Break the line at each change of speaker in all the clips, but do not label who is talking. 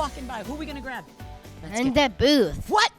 walking by. Who are we going to grab?
In that booth.
What?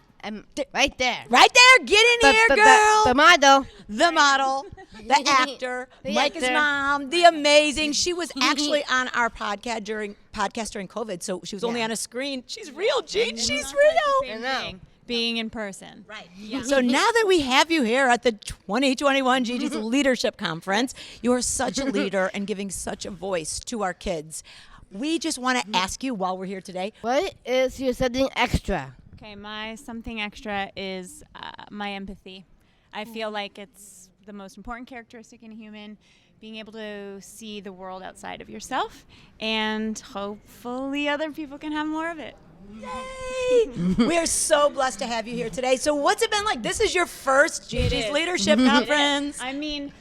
Right there.
Right there. Get in here, girl.
The model.
The model. The actor. Micah's mom. The amazing. She was actually on our podcast during COVID, so she was only on a screen. She's real, Gene. She's real.
I know. Being in person.
Right. Yeah. So now that we have you here at the 2021 GiGi's Leadership Conference, you are such a leader and giving such a voice to our kids. We just want to ask you while we're here today.
What is your something extra?
Okay, my something extra is my empathy. I feel like it's the most important characteristic in a human, being able to see the world outside of yourself, and hopefully other people can have more of it.
Yay! We are so blessed to have you here today. So what's it been like? This is your first GiGi's Leadership Conference.
I mean,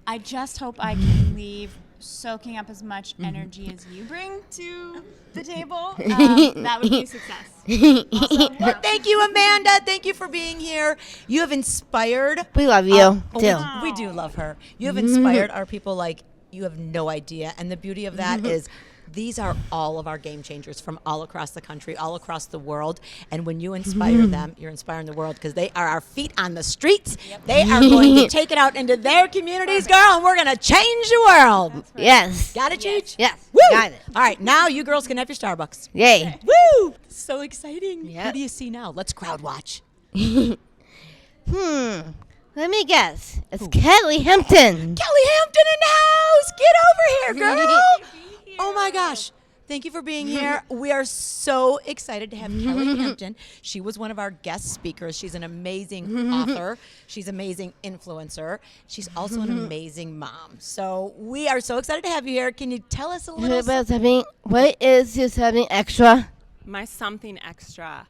I just hope I can leave soaking up as much energy as you bring to the table. That would be a success. Awesome.
Well, thank you, Amanda. Thank you for being here. You have inspired.
We love you, too.
We do love her. You have inspired our people like you have no idea. And the beauty of that is these are all of our game changers from all across the country, all across the world. And when you inspire them, you're inspiring the world because they are our feet on the streets. Yep. They are going to take it out into their communities, girl, and we're going to change the world.
Right. Yes.
Got it, Cheech?
Yes.
Woo!
Got it.
All right, now you girls can have your Starbucks.
Yay.
Woo! So exciting.
Yep.
Who do you see now? Let's crowd watch.
Let me guess. It's Kelle Hampton.
Kelle Hampton in the house. Get over here, girl. Oh my gosh. Thank you for being here. We are so excited to have Kelle Hampton. She was one of our guest speakers. She's an amazing author. She's an amazing influencer. She's also an amazing mom. So we are so excited to have you here. Can you tell us a little?
What is your something extra?
My something extra.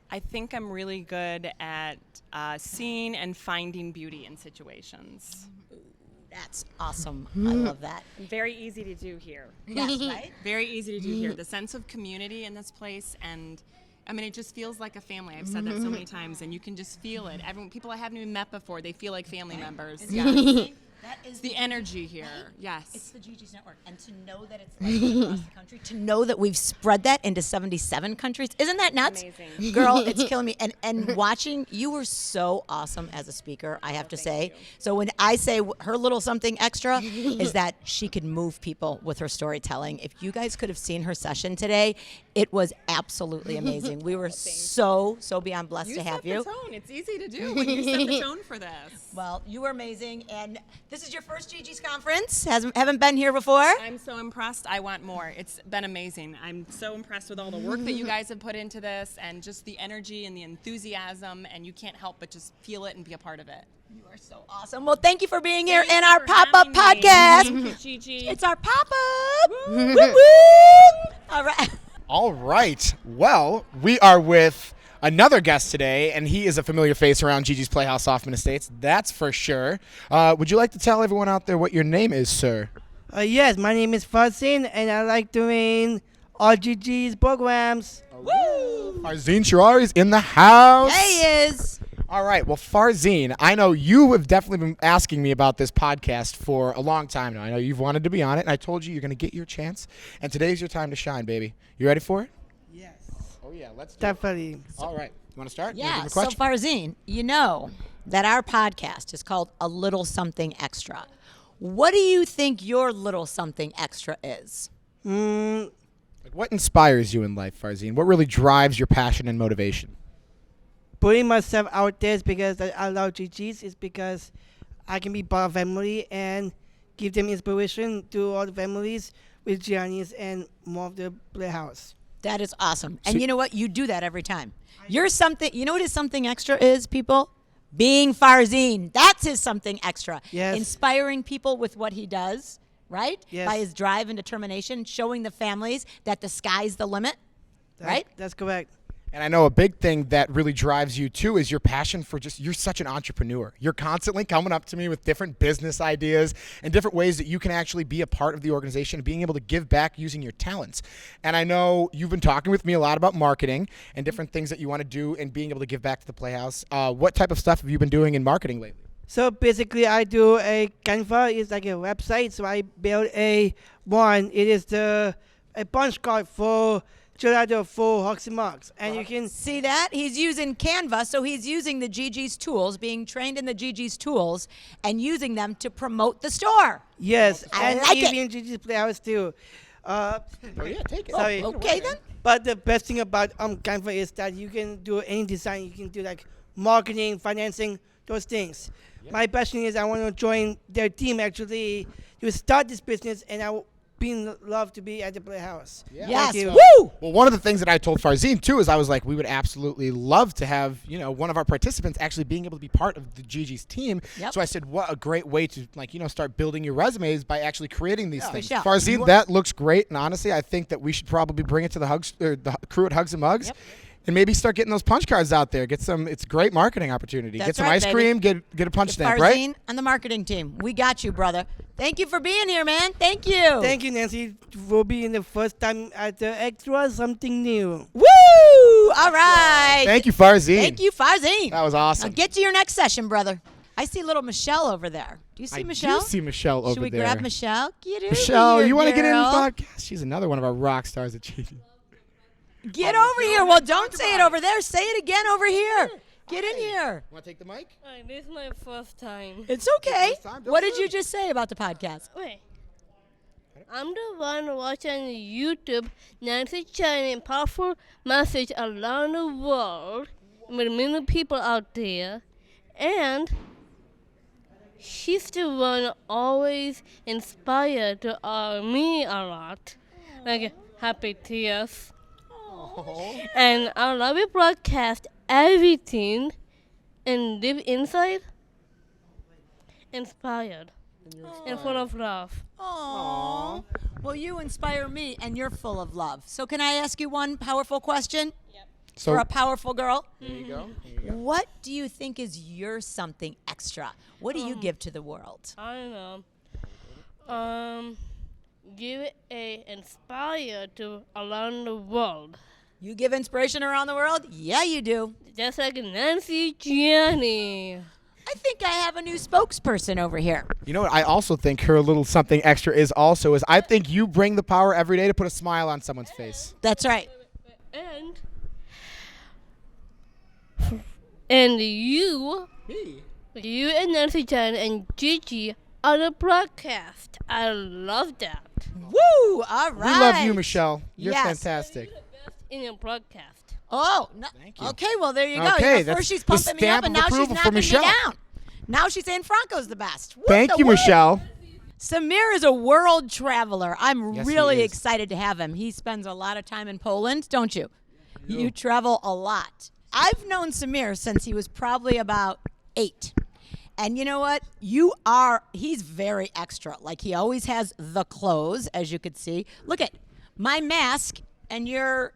I think I'm really good at seeing and finding beauty in situations.
That's awesome. I love that.
Very easy to do here.
Yes, right?
Very easy to do here. The sense of community in this place, and I mean, it just feels like a family. I've said that so many times, and you can just feel it. People I haven't even met before, they feel like family members. Yes. That is the energy here. Right? Yes.
It's the GiGi's network. And to know that it's like across the country, to know that we've spread that into 77 countries, isn't that nuts?
Amazing.
Girl, it's killing me. And watching, you were so awesome as a speaker, I have to say. So when I say her little something extra is that she could move people with her storytelling. If you guys could have seen her session today, it was absolutely amazing. We were so beyond blessed to have you.
You set the tone. It's easy to do when you set the tone for this.
Well, you were amazing, and this is your first GiGi's conference. Haven't been here before.
I'm so impressed. I want more. It's been amazing. I'm so impressed with all the work that you guys have put into this, and just the energy and the enthusiasm, and you can't help but just feel it and be a part of it.
You are so awesome. Well, thank you for being here in our pop-up podcast.
Thank you, Gigi.
It's our pop-up. Woo, woo. All right.
All right. Well, we are with another guest today, and he is a familiar face around GiGi's Playhouse Hoffman Estates, that's for sure. Would you like to tell everyone out there what your name is, sir?
Yes, my name is Farzin, and I like doing all GiGi's programs.
Woo!
Farzin Shirari is in the house.
There he is.
All right. Well, Farzin, I know you have definitely been asking me about this podcast for a long time now. I know you've wanted to be on it, and I told you you're going to get your chance, and today's your time to shine, baby. You ready for it?
Yes.
Oh, yeah. Let's do
Definitely.
it. All right. You want to start?
Yeah, so Farzin, you know that our podcast is called A Little Something Extra. What do you think your little something extra is?
Like, what inspires you in life, Farzin? What really drives your passion and motivation?
Putting myself out there is because I love GiGi's. Is because I can be part of family and give them inspiration to all the families with Giannis and more of the Playhouse.
That is awesome. And you know what? You do that every time. You're something, you know what his something extra is, people? Being Farzin. That's his something extra.
Yes.
Inspiring people with what he does, right?
Yes.
By his drive and determination, showing the families that the sky's the limit, right?
That's correct.
And I know a big thing that really drives you, too, is your passion for you're such an entrepreneur. You're constantly coming up to me with different business ideas and different ways that you can actually be a part of the organization and being able to give back using your talents. And I know you've been talking with me a lot about marketing and different things that you want to do and being able to give back to the Playhouse. What type of stuff have you been doing in marketing lately?
So basically, I do a Canva. It's like a website. So I build a one. It is a punch card for gelato for Hugs and Mugs. And you can
See that? He's using Canva, so he's using the GG's tools, being trained in the GG's tools, and using them to promote the store.
yes,
I
and
like it.
even GG's Playhouse too.
Oh yeah, take it.
Sorry.
Okay, then.
But the best thing about Canva is that you can do any design. You can do like marketing, financing, those things. My passion is I want to join their team actually to start this business, and I would love to be at the Playhouse.
Yeah.
Yes.
Thank you.
Woo!
Well, one of the things that I told Farzin too is I was like, we would absolutely love to have one of our participants actually being able to be part of the GG's team.
Yep.
So I said, what a great way to start building your resumes by actually creating these things.
Michelle.
Farzin, that looks great, and honestly, I think that we should probably bring it to the crew at Hugs and Mugs.
Yep.
And maybe start getting those punch cards out there. It's a great marketing opportunity.
That's
Get some
right,
ice
baby.
cream, get a punch stamp,
Farzin
right?
on the marketing team. We got you, brother. Thank you for being here, man. Thank you.
Thank you, Nancy, for being the first time at the Extra Something New.
Woo! All right.
Thank you, Farzin.
Thank you, Farzin.
That was
Now
awesome.
get to your next session, brother. I see little Michelle over there. Do you see Michelle?
I do see Michelle over there.
Should we grab Michelle? Get over
Michelle,
here,
you want to get in the
girl.
podcast? She's another one of our rock stars at GG.
Get over here. Well, don't say it over there. Say it again over here. Get in here.
Want to take the mic?
This is my first time.
It's okay.
First time, don't
What did
worry.
you just say about the podcast?
Wait. I'm the one watching YouTube Nancy China powerful message around the world with many people out there, and she's the one always inspired to me a lot, like happy tears. And I love you broadcast everything and live inside inspired and full of love.
Aww. Well, you inspire me, and you're full of love. So can I ask you one powerful question
So
for a powerful girl?
there you go. There you go.
What do you think is your something extra? What do you give to the world?
I don't know. Give a inspire to around the world.
You give inspiration around the world? Yeah, you do.
Just like Nancy Gianni.
I think I have a new spokesperson over here.
You know what? I also think her little something extra is I think you bring the power every day to put a smile on someone's face.
That's right.
And you
Me?
and Nancy Gianni and Gigi on the broadcast. I love that.
Woo! All right.
We love you, Michelle. You're
Yes.
fantastic.
In your broadcast.
Oh, no.
Thank you.
Okay, well, there you go.
Okay,
You know,
that's
first she's
the
pumping me up,
stamp
and
of
now she's
approval for
knocking me
Michelle.
down. Now she's saying Franco's the best. Woo,
Thank
the
you,
woo.
Michelle.
Samir is a world traveler. I'm
Yes, he
really
is.
excited to have him. He spends a lot of time in Poland, don't you? You travel a lot. I've known Samir since he was probably about 8. And you know what? He's very extra. Like, he always has the clothes, as you could see. Look at my mask and your,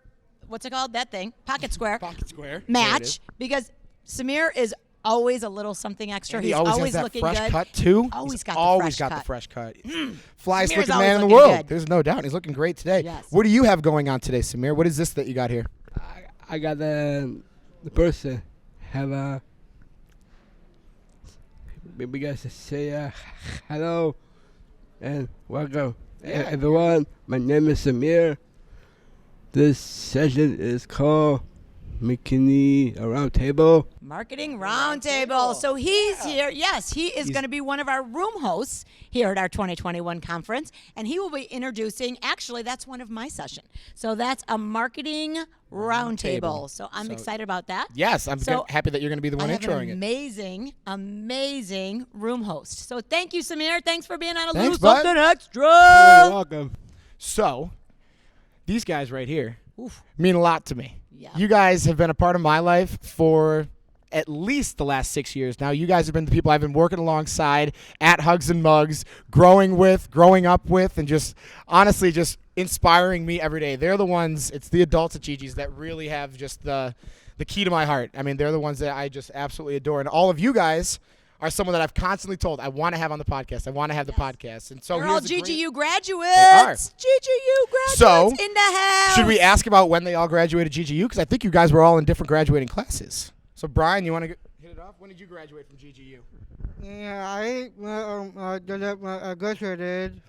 what's it called? That thing, pocket square.
Pocket square.
Match, because Samir is always a little something extra.
And
He's
he always
always
has that
looking
fresh
good.
cut too.
Always
He's
got the
always
fresh
got
cut.
the fresh cut.
Samir's
Flyest looking
always
man in the
looking
world.
good.
There's no doubt. He's looking great today.
Yes.
What do you have going on today, Samir? What is this that you got here?
I got the person have a maybe guys to say hello and welcome everyone. My name is Samir. This session is called McHenry Around Table.
Marketing Roundtable. So he's here. Yes, he is going to be one of our room hosts here at our 2021 conference, and he will be introducing. Actually, that's one of my session. So that's a marketing roundtable. So I'm excited about that.
Yes, I'm
So
happy that you're going to be the one
I have
introing
an
it.
amazing room host. So thank you, Samir. Thanks for being on a
Thanks,
Little
bud.
Something Extra.
You're welcome.
So, these guys right here mean a lot to me.
Yeah.
You guys have been a part of my life for at least the last 6 years now. You guys have been the people I've been working alongside at Hugs and Mugs, growing up with, and just honestly just inspiring me every day. They're the ones, it's the adults at GG's that really have just the key to my heart. I mean, they're the ones that I just absolutely adore. And all of you guys are someone that I've constantly told I want to have on the podcast. I want to have the podcast. And so
They're all
here's a great-
GGU graduates.
They are.
GGU graduates
So,
in the house.
Should we ask about when they all graduated GGU? Because I think you guys were all in different graduating classes. So, Brian, you want to hit it off? When did you graduate from GGU?
Yeah, I graduated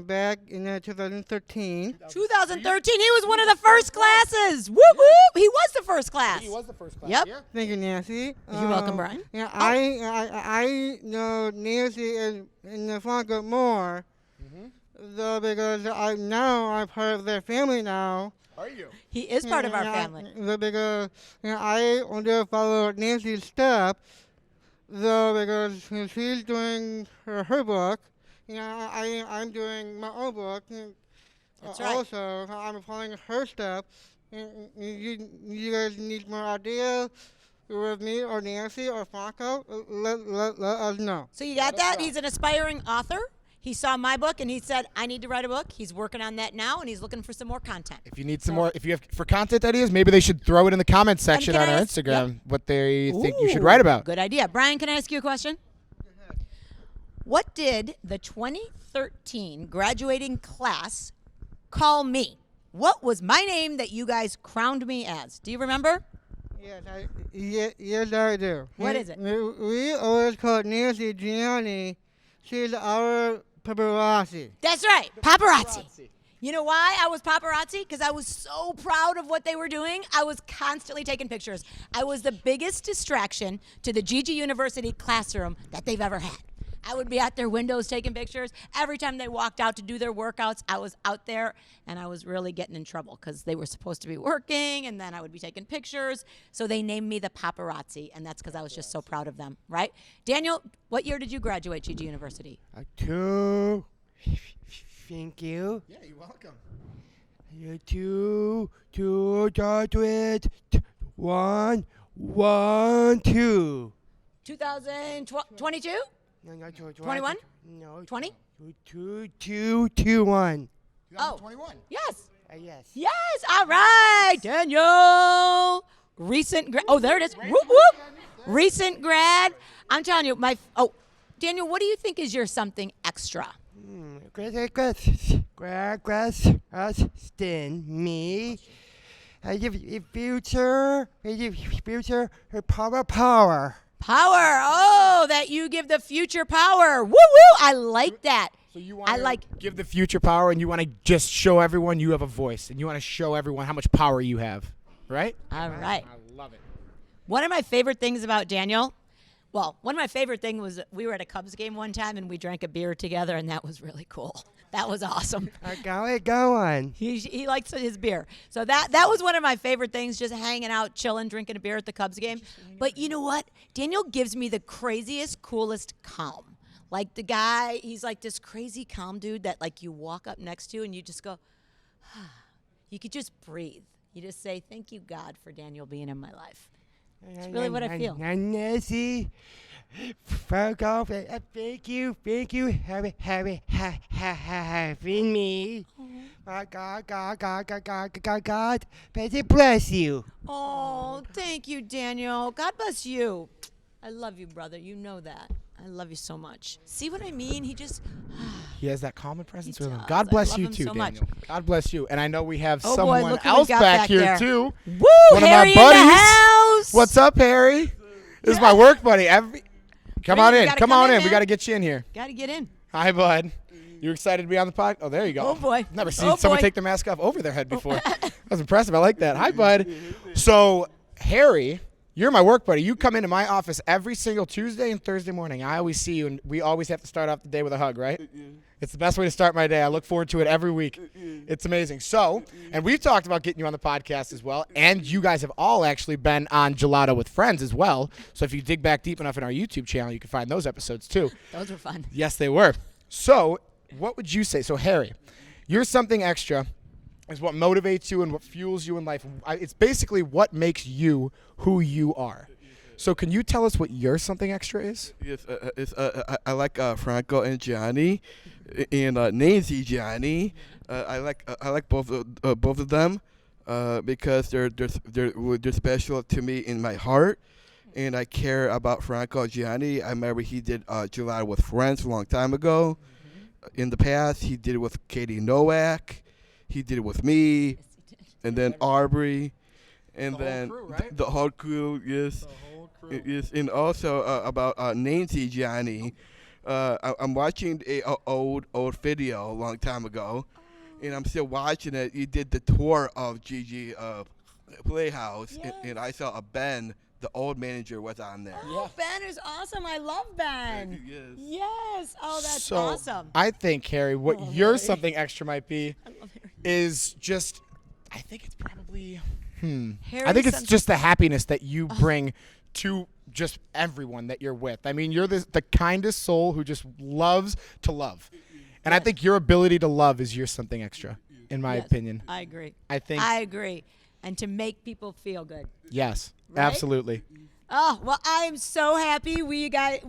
back in 2013.
2013. He was one of the first classes. Whoop whoop. He was the first class.
He was the first class.
Yep.
Yeah.
Thank you, Nancy.
You're welcome, Brian.
Yeah, I know Nancy and Franco more, though, because I'm part of their family now.
Are you?
He is part of our family.
Because I want to follow Nancy's steps. Though, because she's doing her book, I'm doing my own book.
That's right.
Also, I'm following her steps. You guys need more ideas with me or Nancy or Franco? Let us know.
So you got that? He's an aspiring author. He saw my book and he said, I need to write a book. He's working on that now and he's looking for some more content.
If you need some more, if you have for content ideas, maybe they should throw it in the comments section
can
on
I
our
ask-
Instagram what they think you should
Ooh,
write about.
Good idea. Brian, can I ask you a question? What did the 2013 graduating class call me? What was my name that you guys crowned me as? Do you remember?
Yes, I do.
What is it?
We always call Nancy Gianni. She's our paparazzi.
That's right, paparazzi. You know why I was paparazzi? Because I was so proud of what they were doing. I was constantly taking pictures. I was the biggest distraction to the GiGi University classroom that they've ever had. I would be at their windows taking pictures. Every time they walked out to do their workouts, I was out there, and I was really getting in trouble because they were supposed to be working, and then I would be taking pictures. So they named me the paparazzi, and that's because I was just so proud of them, right? Daniel, what year did you graduate GiGi University?
Thank you.
Yeah, you're welcome.
To start with 1, 1, 2.
2022?
No,
21?
No.
20?
2, 2, 2, 1.
2021.
Yes.
Yes.
Yes. All right. Daniel. Recent grad. Oh, there it is. Whoop, whoop. Recent grad. I'm telling you, Daniel, what do you think is your something extra?
Question me. Future, her power.
Power. Oh, that you give the future power. Woo woo. I like that.
So you want to give the future power, and you want to just show everyone you have a voice, and you want to show everyone how much power you have, right?
All right.
I love it.
One of my favorite things about Daniel, one of my favorite things was we were at a Cubs game one time and we drank a beer together, and that was really cool. That was awesome.
Go on.
He likes his beer. So that was one of my favorite things, just hanging out, chilling, drinking a beer at the Cubs game. But you know what? Daniel gives me the craziest, coolest calm. Like the guy, he's like this crazy calm dude that like you walk up next to and you just go, you could just breathe. You just say, thank you, God, for Daniel being in my life. It's really what I feel.
Nancy, Franco, thank you, having me. God, bless you.
Oh, thank you, Daniel. God bless you. I love you, brother. You know that. I love you so much. See what I mean? He just...
He has that calming presence
He
with him.
does.
God
I
bless
love
you
him
too,
so much.
Daniel. God bless you. And I know we have
Oh, boy,
someone
look who we
else
got
back
back
here
there.
too.
Woo!
One
Harry
of my buddies.
in the house.
What's up, Harry? This is my work buddy. Come on
You
in.
gotta
Come
come
on
in,
in. We
man.
got to get you in here.
Got to get in.
Hi, bud. You excited to be on the pod? Oh, there you go.
Oh, boy.
Never seen
Oh,
someone
boy.
take their mask off over their head before. That was impressive. I like that. Hi, bud. So, Harry, you're my work buddy. You come into my office every single Tuesday and Thursday morning. I always see you, and we always have to start off the day with a hug, right? It's the best way to start my day. I look forward to it every week. It's amazing. So, and we've talked about getting you on the podcast as well, and you guys have all actually been on Gelato with Friends as well. So if you dig back deep enough in our YouTube channel, you can find those episodes too.
Those were fun.
Yes, they were. So, what would you say? So, Harry, you're something extra is what motivates you and what fuels you in life. It's basically what makes you who you are. So, can you tell us what your something extra is?
Yes, I like Franco and Gianni, and Nancy Gianni. I like both of them because they're special to me in my heart, and I care about Franco Gianni. I remember he did Gelato with Friends a long time ago. In the past, he did it with Katie Nowak. He did it with me, and then Aubrey, and
The whole
then
crew, right?
the whole crew. Yes. and also about Nancy Johnny. I'm watching a old video a long time ago, and I'm still watching it. You did the tour of GiGi Playhouse, and I saw Ben, the old manager, was on there.
Oh, Ben is awesome. I love Ben.
Yes.
Yes. Oh, that's
So
awesome.
I think, Harry, what your something extra might be is just, I think it's probably,
Harry
I think it's
some-
just the happiness that you bring to just everyone that you're with. I mean, you're the kindest soul who just loves to love. And I think your ability to love is your something extra, in my
Yes,
opinion.
I agree.
I think,
I agree. And to make people feel good.
yes,
Right?
absolutely.
Oh, well, I am so happy we got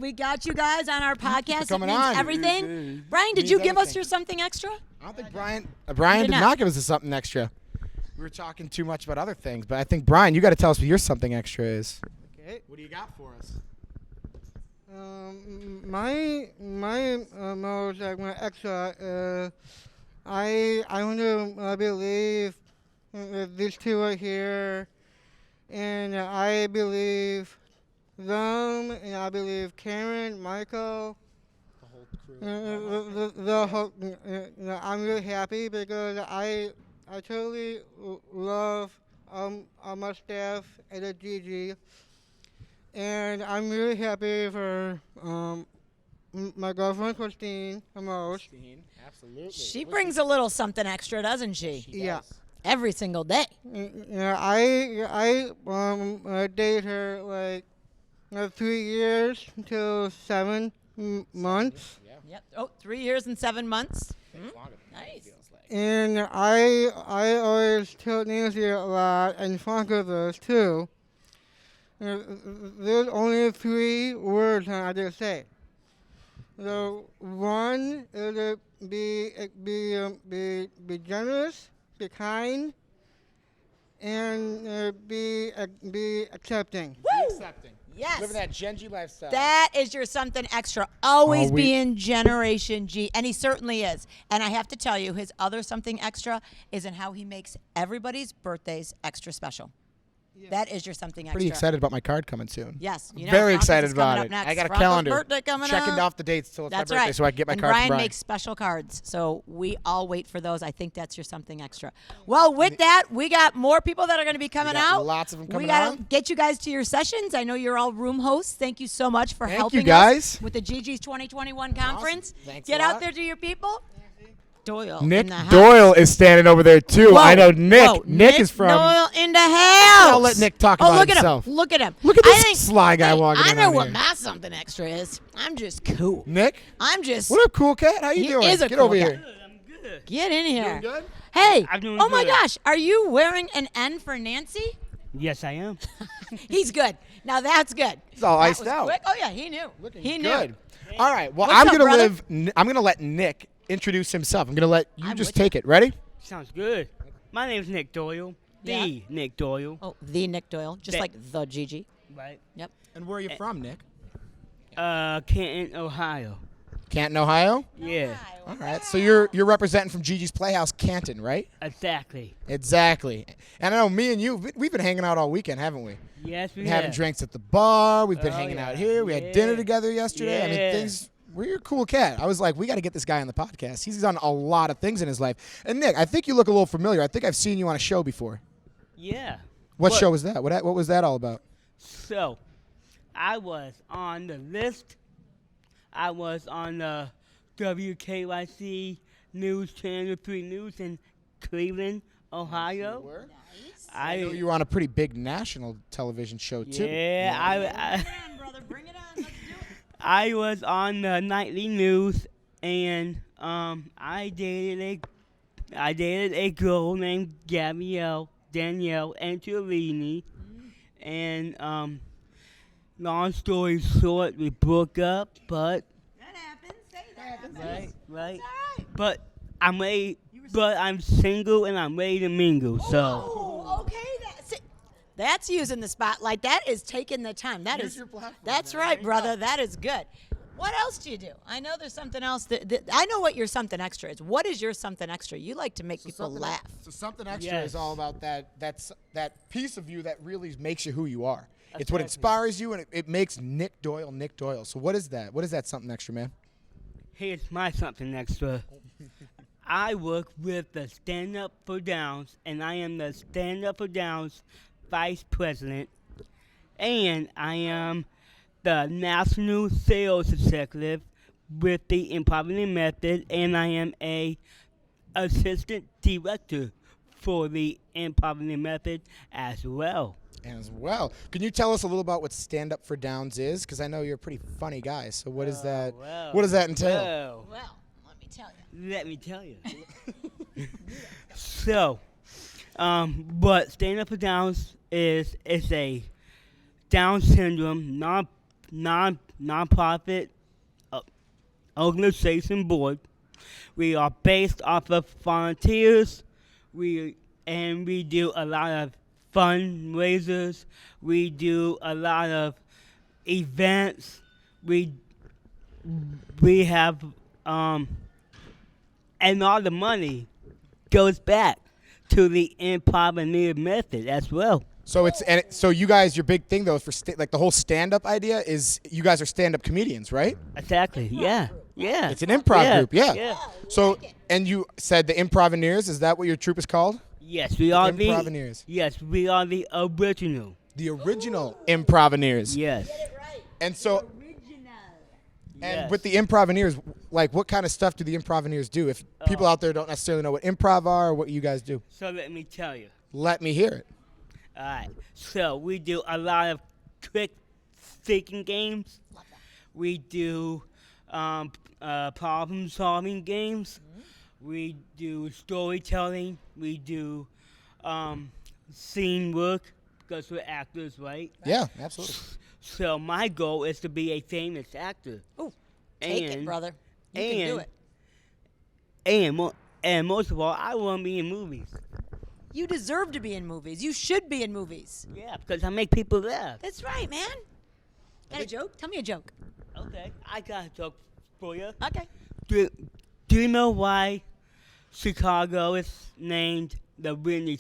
you guys on our podcast.
coming
It means
on.
everything. Brian, did
Means
you give us
everything.
your something extra?
I don't think Brian
Did
did
not.
not give us something extra. We were talking too much about other things, but I think, Brian, you got to tell us what your something extra is.
Okay.
What do you got for us?
My most my extra I want to believe these two are here, and I believe them, and I believe Karen, Michael,
The whole crew.
the whole. I'm really happy because I totally love my staff at the GiGi. And I'm really happy for my girlfriend Christine the most.
Absolutely.
She brings a little something extra, doesn't she?
Yeah.
Every single day.
Yeah, I dated her like 3 years until 7 months,
Yep. Oh, 3 years and 7 months. Nice.
and I always tell Nancy a lot, and Franco does too. There's only 3 words I just say. The one is to be generous, be kind, and be accepting.
Accepting.
Yes.
Living that Gen G lifestyle.
That is your something extra. Always
we-
be in Generation G. And he certainly is. And I have to tell you, his other something extra is in how he makes everybody's birthdays extra special. That is your something extra.
Pretty excited about my card coming soon.
Yes. You know,
Very
Franco's
excited
is coming
about
up
it.
next.
I got a
Franco's
calendar.
birthday coming
Checking
up.
off the dates till it's
That's
my birthday
right.
so I can get my
and
card
Brian
from Brian.
makes special cards, so we all wait for those. I think that's your something extra. Well, with that, we got more people that are going to be coming
got
out.
lots of them coming
We got to
on.
get you guys to your sessions. I know you're all room hosts. Thank you so much for
Thank
helping
you, guys.
us with the GG's 2021 conference.
Thanks
Get
a
out
lot.
there to your people. Doyle
Nick
in the house.
Doyle is standing over there too.
Whoa,
I know Nick.
whoa,
Nick is from.
Doyle in the house.
I'll let Nick talk
oh,
about
look
himself.
At him. Look at him.
Look at
I
this
think-
sly guy
hey,
walking
I
in
know
on
what
here.
my something extra is. I'm just cool.
Nick,
I'm just.
what up, cool cat? How you
He
doing?
is a
Get
cool
over
guy.
here.
Get in here.
good?
Hey.
I'm doing
Oh my
good.
gosh. Are you wearing an N for Nancy?
Yes, I am.
He's good. Now that's good.
He's all
That
iced
was
out.
quick. Oh yeah, he knew. he knew.
Good. All right. Well,
What's
I'm
up,
gonna
brother?
I'm gonna let Nick introduce himself. I'm gonna let you
I'm
just
with you.
take it. Ready?
Sounds good. My name's Nick Doyle.
Yeah.
The Nick Doyle.
Oh, the Nick Doyle, just
That-
like the GG.
Right.
Yep.
And where are you from, Nick?
Canton, Ohio.
Canton, Ohio.
Yeah,
All right. So you're representing from GG's Playhouse, Canton, right?
exactly.
Exactly. And I know me and you, we've been hanging out all weekend, haven't we?
Yes, we
Been having
have.
drinks at the bar. We've been
Oh,
hanging
yeah.
out here. We had dinner
Yeah.
together yesterday. I mean,
Yeah.
things. We're a cool cat. I was like, we got to get this guy on the podcast. He's done a lot of things in his life. And Nick, I think you look a little familiar. I think I've seen you on a show before.
Yeah.
What
What?
show was that? What was that all about?
So, I was on the list. I was on the WKYC News Channel 3 News in Cleveland, Ohio.
I know you were on a pretty big national television show too.
Yeah,
brother, bring it on. Let's do it.
I was on the nightly news, and I dated a girl named Danielle Angelini, and long story short, we broke up, but
That happens. Say that.
right,
It's all right.
but I'm single and I'm ready to mingle. So
Oh, okay. That's using the spotlight. That is taking the time. That is.
your platform,
That's right, brother. That is good. What else do you do? I know there's something else that I know what your something extra is. What is your something extra? You like to make people laugh.
So something extra is all about that piece of you that really makes you who you are. It's what inspires you, and it makes Nick Doyle. So what is that? What is that something extra, man?
Here's my something extra. I work with the Stand Up for Downs, and I am the Stand Up for Downs Vice President, and I am the National Sales Executive with the Improv Veneers Method, and I am a Assistant Director for the Improv Veneers Method as well.
Can you tell us a little about what Stand Up for Downs is? Because I know you're a pretty funny guy. So what is that? What does that entail?
Well, let me tell you.
Let me tell you. So, what Stand Up for Downs is a Down syndrome non-profit organization board. We are based off of volunteers. We do a lot of fundraisers. We do a lot of events. We have and all the money goes back to the Improv Veneers Method as well.
So so you guys, your big thing though for like the whole stand-up idea is you guys are stand-up comedians, right?
Exactly. Yeah.
It's an improv group. Yeah.
Oh,
So and you said the Improv Veneers. Is that what your troupe is called?
Yes, we are the
Improv Veneers.
Yes, we are the original.
The original Improv Veneers.
Yes.
And so. And
Yes.
with the Improv Veneers, like what kind of stuff do the Improv Veneers do? If people out there don't necessarily know what improv are or what you guys do,
So let me tell you.
let me hear it.
All right. So we do a lot of quick thinking games. We do problem-solving games. We do storytelling. We do scene work because we're actors, right?
Yeah, absolutely.
So my goal is to be a famous actor.
Ooh, take it, brother. You can do it.
And most of all, I want to be in movies.
You deserve to be in movies. You should be in movies.
Yeah, because I make people laugh.
That's right, man. Got a joke? Tell me a joke.
Okay, I got a joke for you.
Okay.
Do you know why Chicago is named the Windy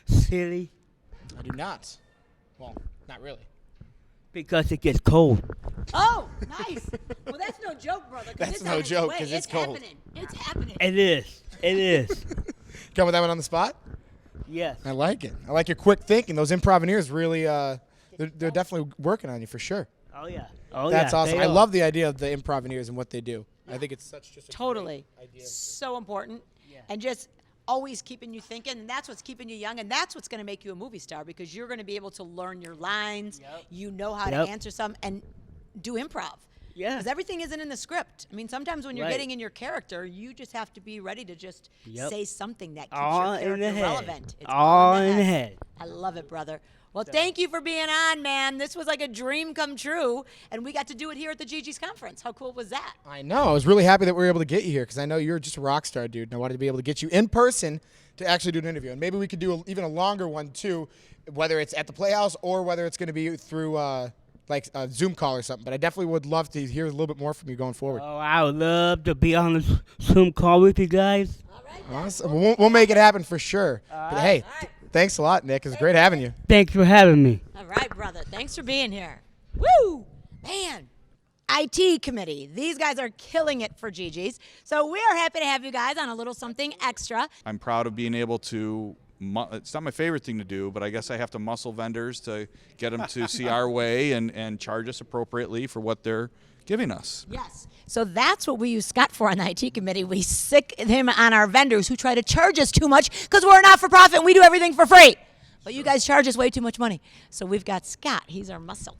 City?
I do not. Well, not really.
Because it gets cold.
Oh, nice. Well, that's no joke, brother.
That's no joke, 'cause it's cold.
Happening. It's happening.
It is. It is.
Come with that one on the spot?
Yes.
I like it. I like your quick thinking. Those Improv Veneers really, they're definitely working on you for sure.
Oh, yeah. Oh,
That's
yeah,
awesome.
they
I
are.
love the idea of the Improv Veneers and what they do. I think it's such just a
Totally.
great idea.
So important.
Yeah.
And just always keeping you thinking. And that's what's keeping you young. And that's what's going to make you a movie star because you're going to be able to learn your lines.
Yep.
You know how
Yep.
to answer some and do improv.
Yeah.
Because everything isn't in the script. I mean, sometimes when you're
Right.
getting in your character, you just have to be ready to just
Yep.
say something that keeps
All
your
in the
character
head.
relevant. It's
All in the head.
I love it, brother. Well, thank you for being on, man. This was like a dream come true, and we got to do it here at the GiGi's conference. How cool was that?
I know. I was really happy that we were able to get you here because I know you're just a rock star, dude. And I wanted to be able to get you in person to actually do an interview. And maybe we could do even a longer one, too, whether it's at the Playhouse or whether it's going to be through like a Zoom call or something. But I definitely would love to hear a little bit more from you going forward.
Oh, I would love to be on the Zoom call with you guys.
Awesome. We'll make it happen for sure. But hey, thanks a lot, Nick. It's great having you.
Thanks for having me.
All right, brother. Thanks for being here. Woo! Man. IT committee. These guys are killing it for GiGi's. So we are happy to have you guys on a little something extra.
I'm proud of being able to, it's not my favorite thing to do, but I guess I have to muscle vendors to get them to see our way and charge us appropriately for what they're giving us.
Yes. So that's what we use Scott for on the IT committee. We sick him on our vendors who try to charge us too much because we're a not-for-profit and we do everything for free. But you guys charge us way too much money. So we've got Scott. He's our muscle.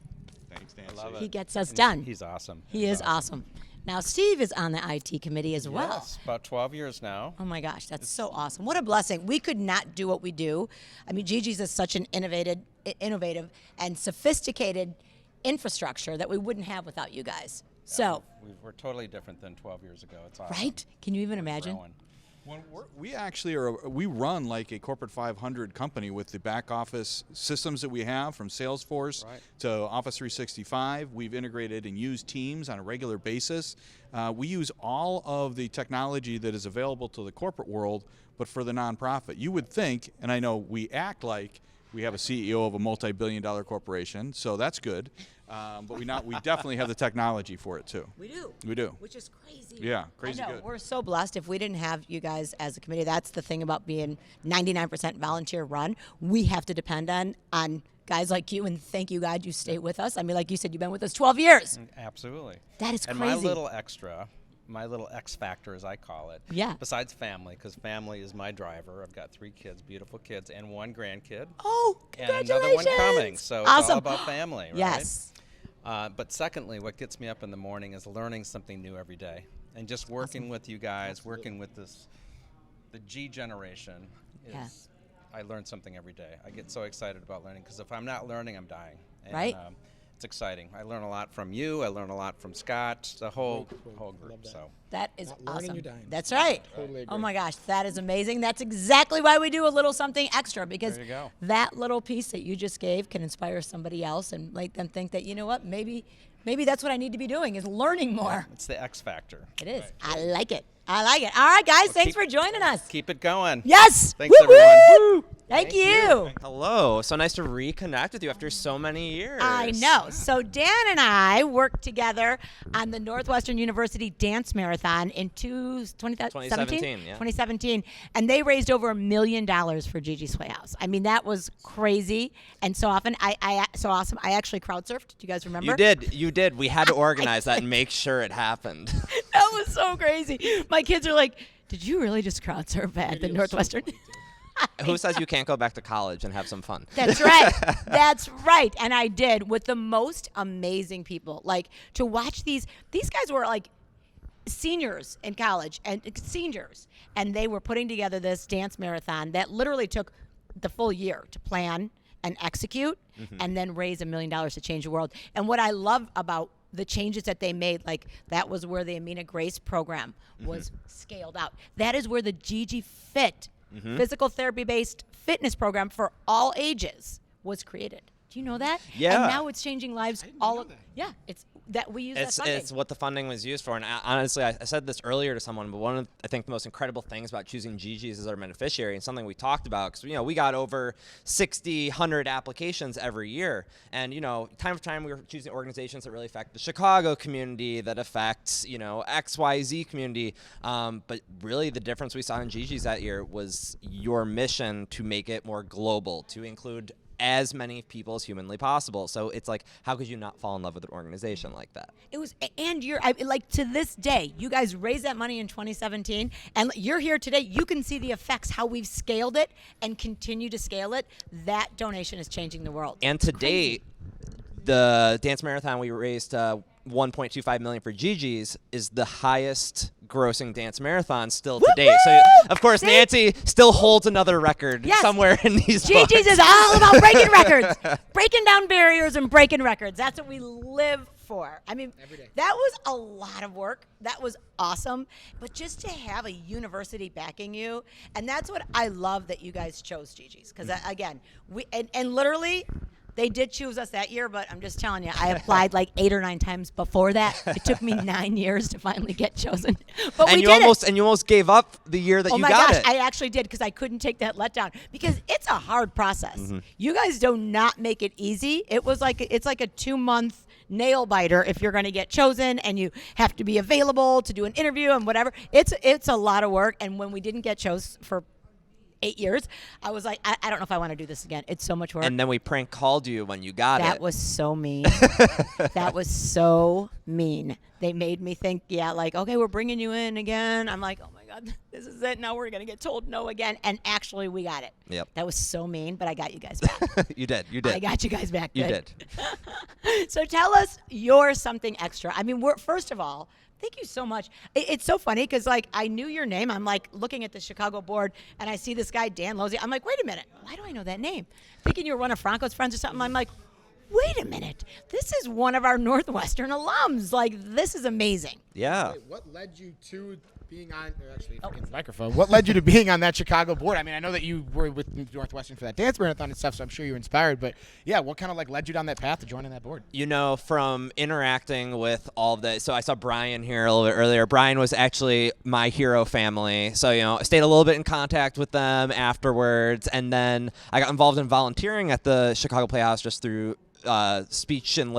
Thanks, Nancy.
He gets us done.
He's awesome.
He is awesome. Now, Steve is on the IT committee as well.
Yes, about 12 years now.
Oh my gosh, that's so awesome. What a blessing. We could not do what we do. I mean, GiGi's is such an innovative and sophisticated infrastructure that we wouldn't have without you guys. So,
We're totally different than 12 years ago. It's awesome.
right? Can you even
We're
imagine?
growing.
We actually we run like a corporate 500 company with the back office systems that we have, from Salesforce to Office 365. We've integrated and used Teams on a regular basis. We use all of the technology that is available to the corporate world, but for the nonprofit. You would think, and I know we act like we have a CEO of a multi-billion-dollar corporation, so that's good. But we definitely have the technology for it too.
We do.
We do.
Which is crazy.
Yeah, crazy
I know.
good.
We're so blessed. If we didn't have you guys as a committee, that's the thing about being 99% volunteer run. We have to depend on guys like you, and thank you, God, you stay with us. I mean, like you said, you've been with us 12 years.
Absolutely.
That is
and
crazy.
my little extra, my little X factor, as I call it.
Yeah.
Besides family, because family is my driver. I've got 3 kids, beautiful kids, and 1 grandkid.
Oh,
and
congratulations.
another one coming. So it's
Awesome.
all about family, right?
Yes.
But secondly, what gets me up in the morning is learning something new every day, and just working with you guys, working with the G generation. I learn something every day. I get so excited about learning, because if I'm not learning, I'm dying. And,
right.
It's exciting. I learn a lot from you. I learn a lot from Scott, the whole group. So
that is
Not learning,
awesome.
you're dying.
That's right.
Totally agree.
Oh my gosh, that is amazing. That's exactly why we do a little something extra, because
There you go.
that little piece that you just gave can inspire somebody else and make them think that, you know what, maybe that's what I need to be doing, is learning more.
it's the X factor.
It is. I like it. I like it. All right, guys, thanks for joining us.
Keep it going.
Yes.
Thanks,
Woo,
everyone.
woo. Thank you.
Hello. So nice to reconnect with you after so many years.
I know. So Dan and I worked together on the Northwestern University Dance Marathon in 2017? 2017. And they raised over $1 million for GiGi's Playhouse. I mean, that was crazy and so awesome. I actually crowd surfed. Do you guys remember?
You did. We had to organize that and make sure it happened.
That was so crazy. My kids are like, did you really just crowd surf at the Northwestern?
Who says you can't go back to college and have some fun?
That's right. That's right. And I did, with the most amazing people. Like, to watch these guys were like seniors in college and seniors. And they were putting together this dance marathon that literally took the full year to plan and execute and then raise $1 million to change the world. And what I love about the changes that they made, like that was where the Amina Grace program was scaled out. That is where the GiGi Fit physical therapy-based fitness program for all ages was created. Do you know that?
Yeah.
And now it's changing lives all of. Yeah, it's that we use that funding.
It's what the funding was used for. And honestly, I said this earlier to someone, but one of I think the most incredible things about choosing GiGi's as our beneficiary, and something we talked about, because we got over 100 applications every year, and time to time we were choosing organizations that really affect the Chicago community, that affects XYZ community. But really, the difference we saw in GiGi's that year was your mission to make it more global, to include as many people as humanly possible. So it's like, how could you not fall in love with an organization like that?
It was, and like to this day, you guys raised that money in 2017, and you're here today. You can see the effects, how we've scaled it and continue to scale it. That donation is changing the world.
And to date, the dance marathon we raised $1.25 million for GiGi's is the highest grossing dance marathon still to date. So of course Nancy still holds another record somewhere in these books.
GiGi's is all about breaking records, breaking down barriers and breaking records. That's what we live for. I mean, that was a lot of work. That was awesome. But just to have a university backing you, and that's what I love that you guys chose GiGi's, because again, we and literally. They did choose us that year, but I'm just telling you, I applied like 8 or 9 times before that. It took me 9 years to finally get chosen. But we did it.
And you almost gave up the year that you got it.
I actually did, because I couldn't take that letdown, because it's a hard process. You guys do not make it easy. It's like a 2-month nail biter if you're going to get chosen, and you have to be available to do an interview and whatever. It's a lot of work. And when we didn't get chosen for 8 years, I was like, I don't know if I want to do this again. It's so much work.
And then we prank called you when you got it.
That was so mean. That was so mean. They made me think, like, okay, we're bringing you in again. I'm like, oh my God, this is it. Now we're going to get told no again. And actually, we got it.
Yep.
That was so mean, but I got you guys back.
You did.
I got you guys back.
You
Good.
did.
So tell us your something extra. I mean, first of all, thank you so much. It's so funny, because like I knew your name. I'm like looking at the Chicago board, and I see this guy Dan Losey. I'm like, wait a minute, why do I know that name? Thinking you were one of Franco's friends or something. I'm like, wait a minute, this is one of our Northwestern alums. Like, this is amazing.
Yeah.
What led you to Being on, actually, forget the microphone. What led you to being on that Chicago board? I mean, I know that you were with Northwestern for that dance marathon and stuff, so I'm sure you were inspired. But yeah, what kind of like led you down that path to joining that board?
You know, from interacting with all of the, so I saw Brian here a little bit earlier. Brian was actually my hero family. So, you know, I stayed a little bit in contact with them afterwards. And then I got involved in volunteering at the Chicago Playhouse just through speech and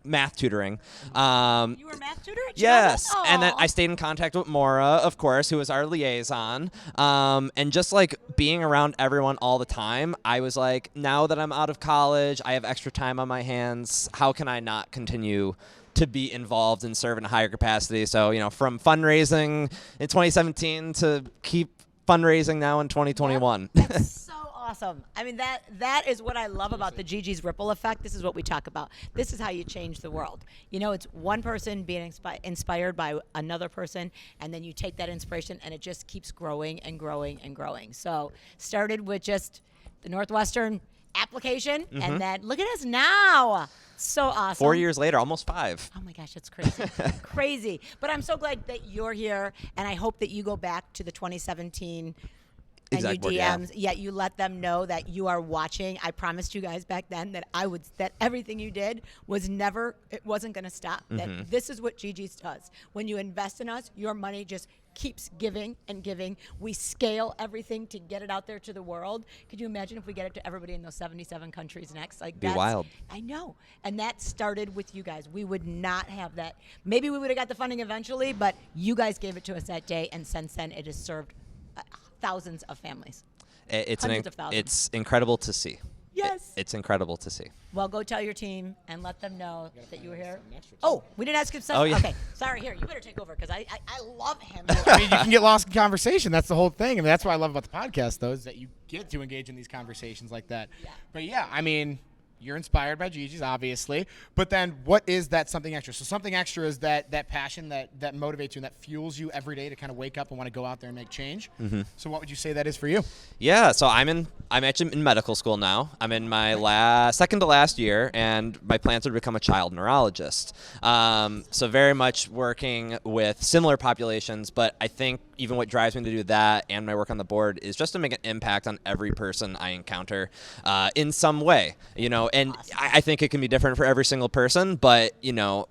math tutoring.
You were a math tutor at Chicago?
Yes.
Aw.
And then I stayed in contact with Maura, of course, who was our liaison. And just like being around everyone all the time, I was like, now that I'm out of college, I have extra time on my hands. How can I not continue to be involved and serve in a higher capacity? So, you know, from fundraising in 2017 to keep fundraising now in 2021.
Yep. That's so awesome. I mean, that is what I love about the GG's ripple effect. This is what we talk about. This is how you change the world. You know, it's one person being inspired by another person, and then you take that inspiration, and it just keeps growing and growing and growing. So started with just the Northwestern application, and then look at us now. So awesome.
4 years later, almost 5.
Oh my gosh, that's crazy. Crazy. But I'm so glad that you're here, and I hope that you go back to the 2017 and you DMs. Yeah, you let them know that you are watching. I promised you guys back then that that everything you did was it wasn't going to stop. That this is what GG's does. When you invest in us, your money just keeps giving and giving. We scale everything to get it out there to the world. Could you imagine if we get it to everybody in those 77 countries next? Like,
be wild.
I know. And that started with you guys. We would not have that. Maybe we would have got the funding eventually, but you guys gave it to us that day, and since then it has served thousands of families. Hundreds of thousands.
It's incredible to see.
Yes.
It's incredible to see.
Well, go tell your team and let them know that you were here. Oh, we didn't ask him something.
Oh, yeah.
Okay, sorry. Here, you better take over because I love him.
I mean, you can get lost in conversation. That's the whole thing. I mean, that's what I love about the podcast, though, is that you get to engage in these conversations like that. Yeah. But yeah, I mean, you're inspired by GG's, obviously. But then what is that something extra? So something extra is that passion that motivates you and that fuels you every day to kind of wake up and want to go out there and make change. So what would you say that is for you?
Yeah, so I'm actually in medical school now. I'm in my second to last year, and my plans are to become a child neurologist. So very much working with similar populations, but I think even what drives me to do that and my work on the board is just to make an impact on every person I encounter in some way, you know. And I think it can be different for every single person, but, you know,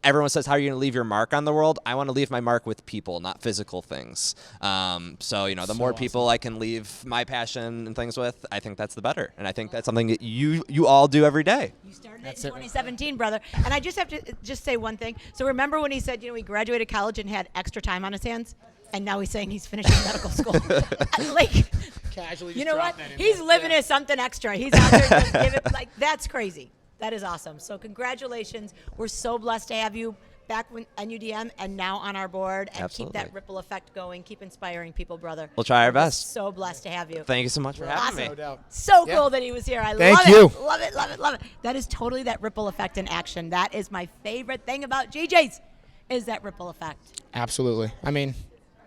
everyone says, how are you going to leave your mark on the world? I want to leave my mark with people, not physical things. So, you know, the more people I can leave my passion and things with, I think that's the better. And I think that's something that you all do every day.
You started it in 2017, brother. And I just have to just say one thing. So remember when he said, you know, he graduated college and had extra time on his hands? And now he's saying he's finishing medical school. Like,
Casually,
you know what? He's living as something extra. He's out there just giving, like, that's crazy. That is awesome. So congratulations. We're so blessed to have you back on UDM and now on our board, and
Absolutely.
keep that ripple effect going. Keep inspiring people, brother.
We'll try our
We're
best.
so blessed to have you.
Thank you so much for having me.
No doubt.
So cool that he was here. I
Thank
love
you.
it. Love it, love it, love it. That is totally that ripple effect in action. That is my favorite thing about GJ's, is that ripple effect.
Absolutely. I mean,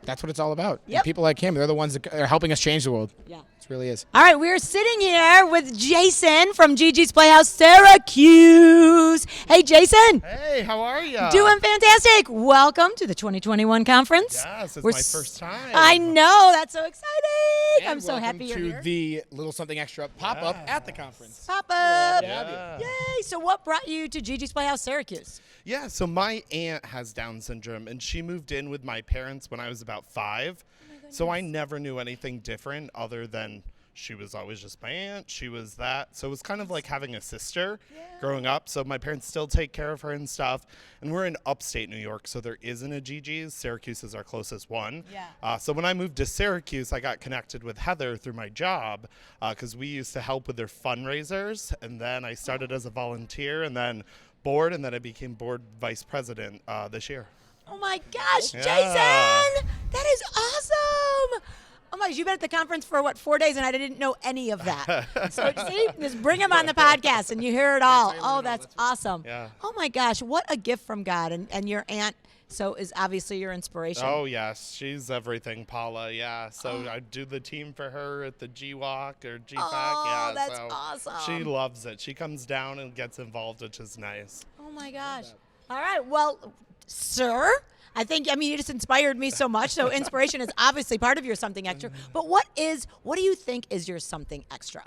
that's what it's all about.
Yep.
And people like him, they're the ones that are helping us change the world.
Yeah.
It really is.
All right, we're sitting here with Jason from GG's Playhouse, Syracuse. Hey, Jason.
Hey, how are you?
Doing fantastic. Welcome to the 2021 conference.
Yes, it's
We're
my first time.
I know. That's so exciting.
And
I'm so
welcome
happy you're
to
here.
the Little Something Extra pop-up at the conference.
Pop up.
Yeah.
Yay. So what brought you to GG's Playhouse, Syracuse?
Yeah, so my aunt has Down syndrome, and she moved in with my parents when I was about 5. So I never knew anything different other than she was always just my aunt. She was that. So it was kind of like having a sister growing up. So my parents still take care of her and stuff. And we're in upstate New York, so there isn't a GG's. Syracuse is our closest one.
Yeah.
So when I moved to Syracuse, I got connected with Heather through my job because we used to help with their fundraisers. And then I started as a volunteer and then board, and then I became board vice president this year.
Oh my gosh,
Yeah.
Jason! That is awesome! Oh my gosh, you've been at the conference for 4 days, and I didn't know any of that. So see, just bring him on the podcast, and you hear it all. Oh, that's awesome.
Yeah.
Oh my gosh, what a gift from God, and your aunt. So is obviously your inspiration.
Oh, yes. She's everything, Paula. Yeah. So I do the team for her at the G-Walk or G-Pack.
Oh,
yeah,
that's
so
awesome.
She loves it. She comes down and gets involved, which is nice.
Oh my gosh. All right, well, sir, I think, I mean, you just inspired me so much. So inspiration is obviously part of your something extra. But what do you think is your something extra?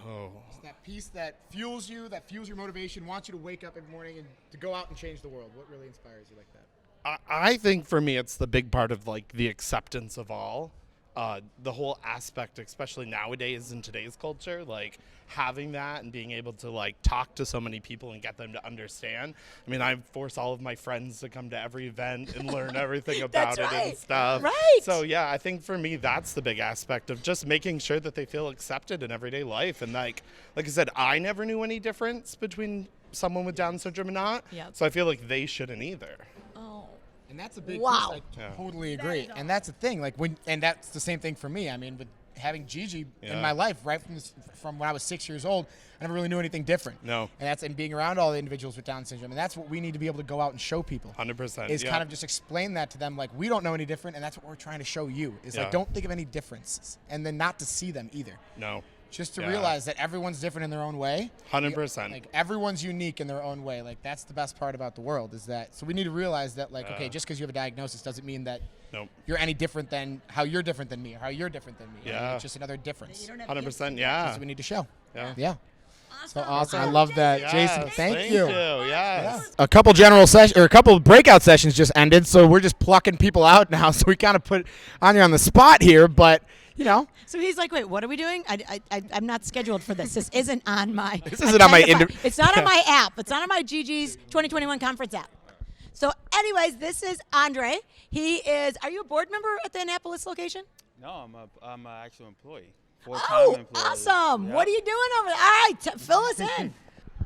Oh. It's that piece that fuels you, that fuels your motivation, wants you to wake up every morning and to go out and change the world. What really inspires you like that?
I think for me, it's the big part of like the acceptance of all. The whole aspect, especially nowadays in today's culture, like having that and being able to like talk to so many people and get them to understand. I mean, I force all of my friends to come to every event and learn everything about it and stuff.
Right.
So yeah, I think for me, that's the big aspect of just making sure that they feel accepted in everyday life. And like I said, I never knew any difference between someone with Down syndrome and not.
Yep.
So I feel like they shouldn't either.
And that's a big
Wow.
piece. I totally agree. And that's the thing. Like and that's the same thing for me. I mean, with having GiGi in my life, right from when I was 6 years old, I never really knew anything different.
No.
And being around all the individuals with Down syndrome, and that's what we need to be able to go out and show people.
100%.
Is kind of just explain that to them, like we don't know any different, and that's what we're trying to show you. Is like don't think of any differences, and then not to see them either.
No.
Just to realize that everyone's different in their own way.
100%.
Like everyone's unique in their own way. Like that's the best part about the world is that. So we need to realize that like okay, just because you have a diagnosis doesn't mean that you're any different than how you're different than me or how you're different than me.
Yeah.
I mean, it's just another difference.
100%. Yeah.
That's what we need to show.
Yeah.
So awesome. I love that,
Yes,
Jason. Thank you.
Yes.
A couple a couple breakout sessions just ended, so we're just plucking people out now. So we kind of put Anya on the spot here, but you know.
So he's like, wait, what are we doing? I'm not scheduled for this. This isn't on my.
This isn't on my.
It's not on my app. It's not on my GiGi's 2021 conference app. So, anyways, this is Andre. He is. Are you a board member at the Annapolis location?
No, I'm an actual employee.
Oh, awesome!
Yeah.
What are you doing over there? All right, fill us in.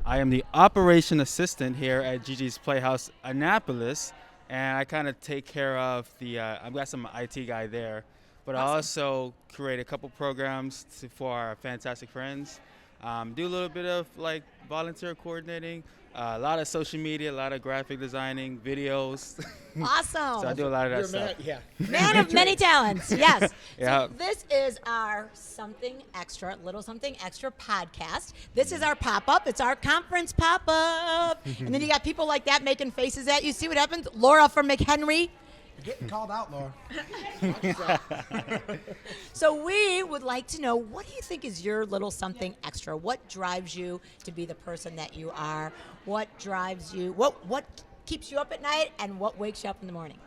I am the operation assistant here at GiGi's Playhouse Annapolis, and I kind of take care of the. I've got some IT guy there, but I also create a couple programs for our fantastic friends. Do a little bit of like volunteer coordinating, a lot of social media, a lot of graphic designing, videos.
Awesome.
So I do a lot of that stuff.
Man of many talents. Yes.
Yeah.
So this is our little something extra podcast. This is our pop-up. It's our conference pop-up. And then you got people like that making faces at you. See what happens? Laura from McHenry.
You're getting called out, Laura.
So we would like to know, what do you think is your little something extra? What drives you to be the person that you are? What drives you? What keeps you up at night, and what wakes you up in the morning?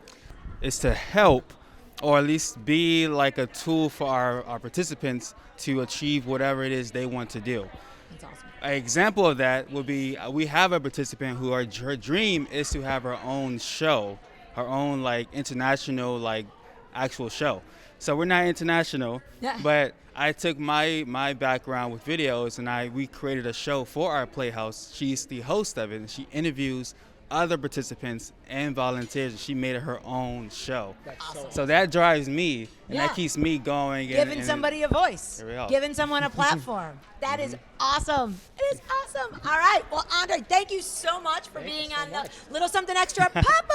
Is to help, or at least be like a tool for our participants to achieve whatever it is they want to do.
That's awesome.
An example of that would be we have a participant who her dream is to have her own show, her own like international like actual show. So we're not international, but I took my background with videos and we created a show for our Playhouse. She's the host of it, and she interviews other participants and volunteers, and she made it her own show.
Awesome.
So that drives me, and that keeps me going.
Giving somebody a voice.
There we go.
Giving someone a platform. That is awesome. It is awesome. All right. Well, Andre, thank you so much for being on the Little Something Extra Pop-Up.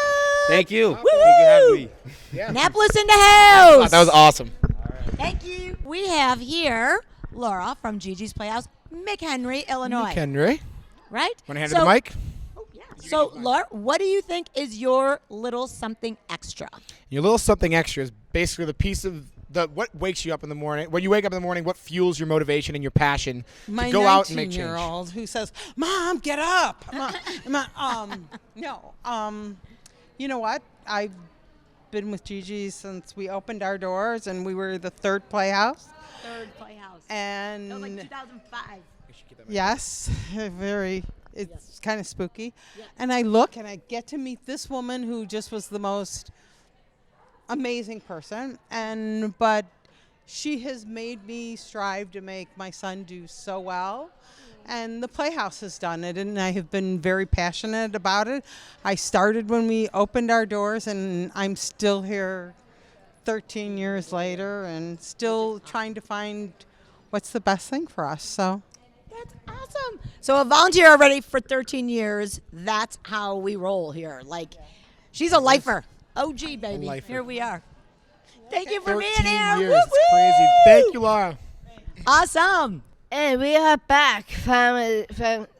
Thank you.
Woo!
Thank you for having me.
Annapolis in the house.
That was awesome.
Thank you. We have here Laura from GiGi's Playhouse, McHenry, Illinois.
McHenry.
Right?
Want to hand her the mic?
So, Laura, what do you think is your little something extra?
Your little something extra is basically the piece of what wakes you up in the morning. When you wake up in the morning, what fuels your motivation and your passion to go out and make change?
My 19-year-old who says, "Mom, get up." You know what? I've been with GiGi since we opened our doors, and we were the third Playhouse.
Third Playhouse.
And
that was like 2005.
Yes, very. It's kind of spooky. And I look and I get to meet this woman who just was the most amazing person. But she has made me strive to make my son do so well. And the Playhouse has done it, and I have been very passionate about it. I started when we opened our doors, and I'm still here 13 years later and still trying to find what's the best thing for us. So.
That's awesome. So a volunteer already for 13 years. That's how we roll here. Like, she's a lifer. OG, baby. Here we are. Thank you for being here.
Years. It's crazy. Thank you, Laura.
Awesome.
And we are back from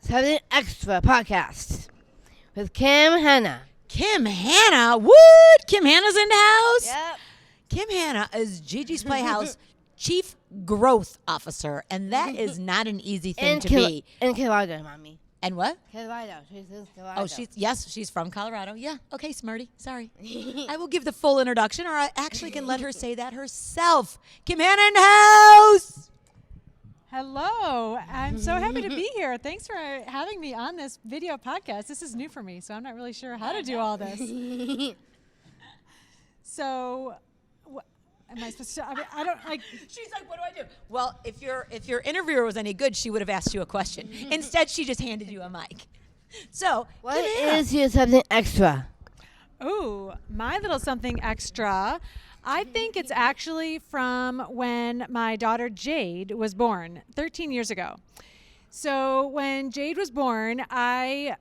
Something Extra podcast with Hanna.
Kim Hanna. What? Kim Hanna's in the house?
Yep.
Kim Hanna is Gigi's Playhouse Chief Growth Officer, and that is not an easy thing to be.
In Colorado, Mommy.
And what?
Colorado. She's in Colorado.
Oh, she's from Colorado. Yeah. Okay, Smarty. Sorry. I will give the full introduction, or I actually can let her say that herself. Kim Hanna in the house.
Hello. I'm so happy to be here. Thanks for having me on this video podcast. This is new for me, so I'm not really sure how to do all this. So, am I supposed to? I don't like.
She's like, what do? Well, if your interviewer was any good, she would have asked you a question. Instead, she just handed you a mic. So,
What is your something extra?
Ooh, my little something extra. I think it's actually from when my daughter Jade was born 13 years ago. So when Jade was born, I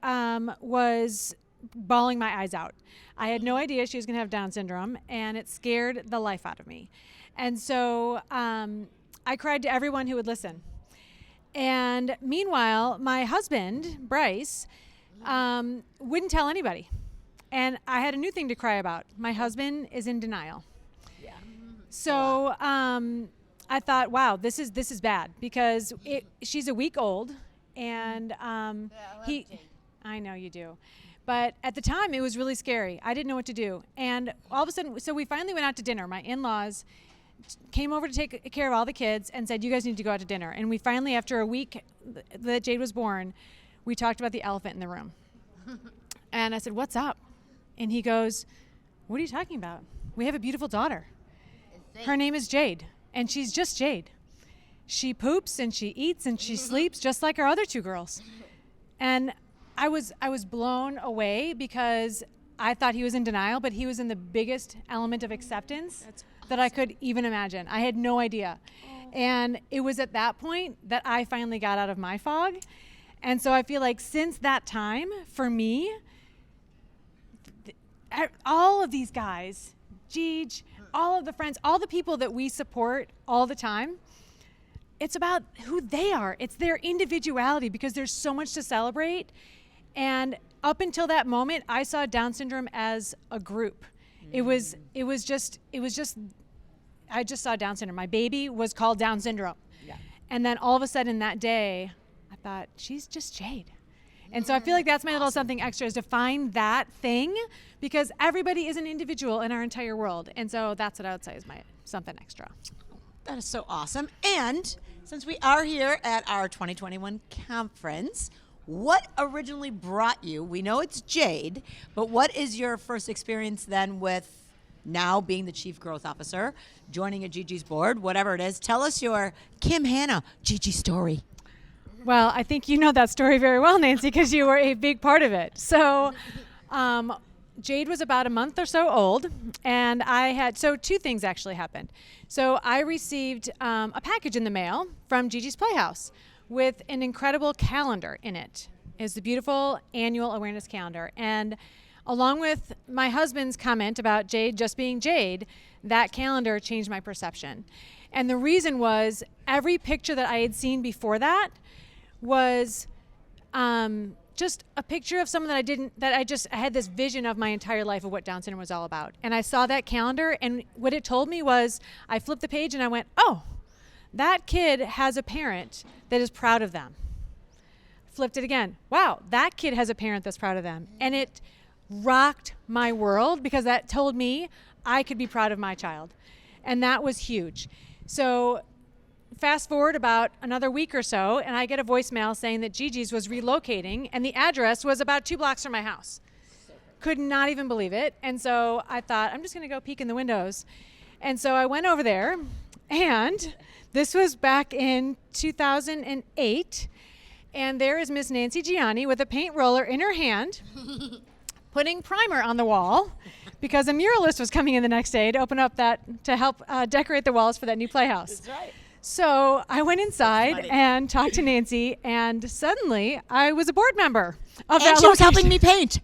was bawling my eyes out. I had no idea she was going to have Down syndrome, and it scared the life out of me. And so I cried to everyone who would listen. And meanwhile, my husband, Bryce, wouldn't tell anybody. And I had a new thing to cry about. My husband is in denial. So I thought, wow, this is bad, because she's a week old, and I know you do. But at the time, it was really scary. I didn't know what to do. And all of a sudden, so we finally went out to dinner. My in-laws came over to take care of all the kids and said, you guys need to go out to dinner. And we finally, after a week that Jade was born, we talked about the elephant in the room. And I said, what's up? And he goes, what are you talking about? We have a beautiful daughter. Her name is Jade, and she's just Jade. She poops and she eats and she sleeps just like our other two girls. And I was blown away, because I thought he was in denial, but he was in the biggest element of acceptance that I could even imagine. I had no idea. And it was at that point that I finally got out of my fog. And so I feel like since that time, for me, all of these guys, GiGi, all of the friends, all the people that we support all the time, it's about who they are. It's their individuality, because there's so much to celebrate. And up until that moment, I saw Down syndrome as a group. It was just I just saw Down syndrome. My baby was called Down syndrome. Yeah. And then all of a sudden that day, I thought, she's just Jade. And so I feel like that's my little something extra, is to find that thing, because everybody is an individual in our entire world. And so that's what I would say is my something extra.
That is so awesome. And since we are here at our 2021 conference, what originally brought you? We know it's Jade, but what is your first experience then with now being the Chief Growth Officer, joining a Gigi's board, whatever it is? Tell us your Kim Hanna GiGi story.
Well, I think you know that story very well, Nancy, because you were a big part of it. So Jade was about a month or so old, and so two things actually happened. So I received a package in the mail from Gigi's Playhouse with an incredible calendar in it. It's the beautiful annual awareness calendar. And along with my husband's comment about Jade just being Jade, that calendar changed my perception. And the reason was, every picture that I had seen before that was just a picture of someone I had this vision of my entire life of what Down syndrome was all about. And I saw that calendar, and what it told me was, I flipped the page and I went, oh, that kid has a parent that is proud of them. Flipped it again. Wow, that kid has a parent that's proud of them. And it rocked my world, because that told me I could be proud of my child. And that was huge. So fast forward about another week or so, and I get a voicemail saying that Gigi's was relocating, and the address was about 2 blocks from my house. Could not even believe it. And so I thought, I'm just going to go peek in the windows. And so I went over there, and this was back in 2008, and there is Miss Nancy Gianni with a paint roller in her hand, putting primer on the wall, because a muralist was coming in the next day to open up to help decorate the walls for that new playhouse.
That's right.
So I went inside and talked to Nancy, and suddenly I was a board member of that
And she was
location.
helping me paint.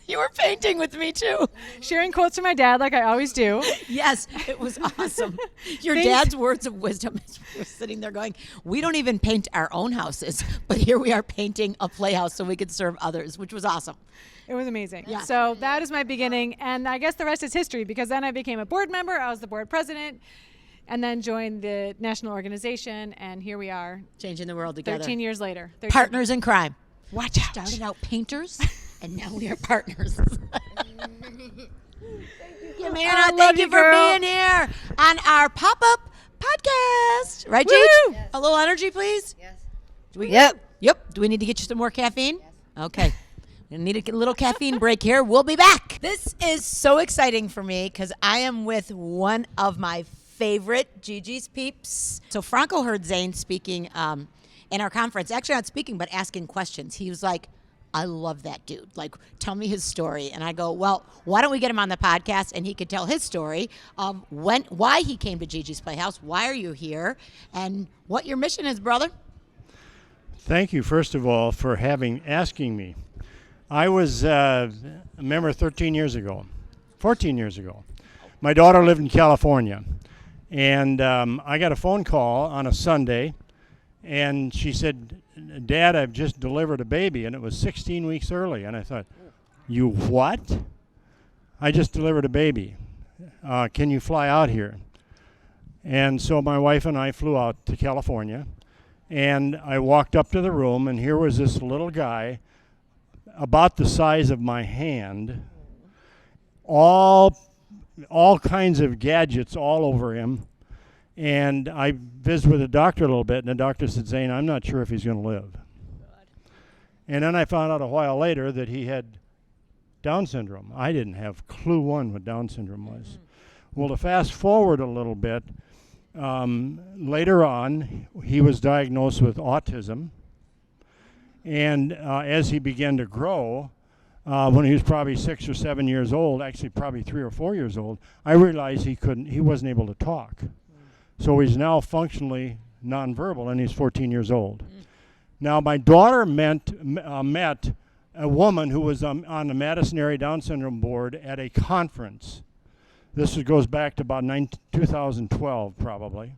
You were painting with me too.
Sharing quotes from my dad like I always do.
Yes, it was awesome. Your
Things-
dad's words of wisdom is we're sitting there going, we don't even paint our own houses, but here we are painting a playhouse so we could serve others, which was awesome.
It was amazing.
Yeah.
So that is my beginning. And I guess the rest is history because then I became a board member. I was the board president and then joined the national organization. And here we are.
Changing the world together.
13 years later.
Partners in crime.
Watch out.
Started out painters, and now we are partners. Amanda, thank you for being here on our pop-up podcast. Right, Gigi? A little energy, please? Yes. Yep. Do we need to get you some more caffeine? Yes. Okay. We need a little caffeine break here. We'll be back. This is so exciting for me because I am with one of my favorite Gigi's peeps. So Franco heard Zayne speaking in our conference. Actually not speaking, but asking questions. He was like, I love that dude. Like, tell me his story. And I go, well, why don't we get him on the podcast and he could tell his story of why he came to Gigi's Playhouse, why are you here, and what your mission is, brother.
Thank you, first of all, for asking me. I was a member 14 years ago. My daughter lived in California, and I got a phone call on a Sunday, and she said, Dad, I've just delivered a baby, and it was 16 weeks early. And I thought, you what? I just delivered a baby. Can you fly out here? And so my wife and I flew out to California, and I walked up to the room, and here was this little guy about the size of my hand, all kinds of gadgets all over him. And I visited with the doctor a little bit, and the doctor said, Zayne, I'm not sure if he's going to live. And then I found out a while later that he had Down syndrome. I didn't have clue one what Down syndrome was. Well, to fast forward a little bit, later on, he was diagnosed with autism. And as he began to grow, when he was probably 6 or 7 years old, actually probably 3 or 4 years old, I realized he wasn't able to talk. So he's now functionally nonverbal, and he's 14 years old. Now, my daughter met a woman who was on the Madison Area Down Syndrome Board at a conference. This goes back to about 2012, probably.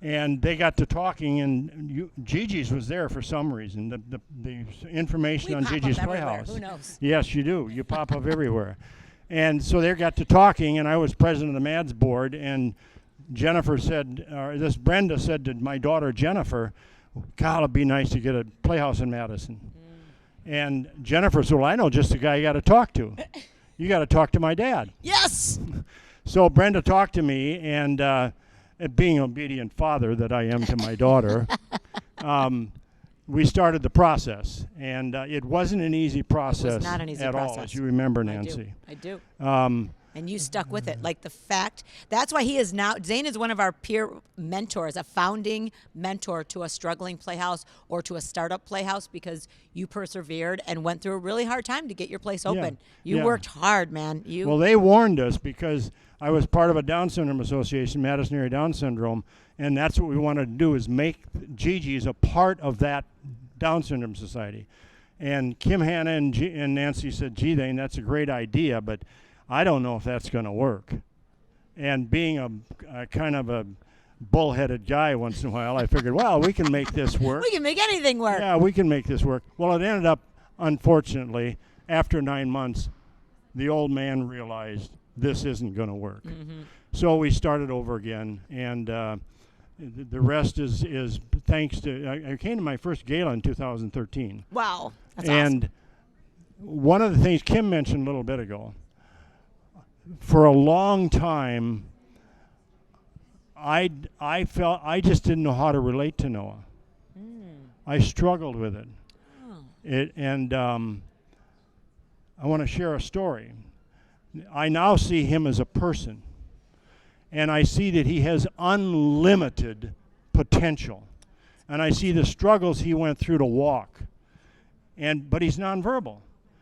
And they got to talking, and Gigi's was there for some reason. The information on Gigi's Playhouse.
Who knows?
Yes, you do. You pop up everywhere. And so they got to talking, and I was president of the MADS board, and Jennifer said, Brenda said to my daughter Jennifer, God, it'd be nice to get a playhouse in Madison. And Jennifer said, well, I know just the guy you got to talk to. You got to talk to my dad.
Yes!
So Brenda talked to me, and being an obedient father that I am to my daughter, we started the process. And it wasn't an easy process.
It was not an easy
at
process.
all, as you remember, Nancy.
I do. And you stuck with it. Like the fact, that's why he is now, Zayne is one of our peer mentors, a founding mentor to a struggling playhouse or to a startup playhouse, because you persevered and went through a really hard time to get your place open. You worked hard, man.
Well, they warned us because I was part of a Down Syndrome Association, Madison Area Down Syndrome, and that's what we wanted to do, is make Gigi's a part of that Down Syndrome Society. And Kim, Hanna, and Nancy said, gee, Zayne, that's a great idea, but I don't know if that's going to work. And being a kind of a bullheaded guy once in a while, I figured, well, we can make this work.
We can make anything work.
Yeah, we can make this work. Well, it ended up, unfortunately, after 9 months, the old man realized this isn't going to work. So we started over again, and the rest is thanks to, I came to my first gala in 2013.
Wow, that's
and
awesome.
One of the things Kim mentioned a little bit ago, for a long time, I felt I just didn't know how to relate to Noah. I struggled with it. I want to share a story. I now see him as a person, and I see that he has unlimited potential, and I see the struggles he went through to walk, but he's nonverbal.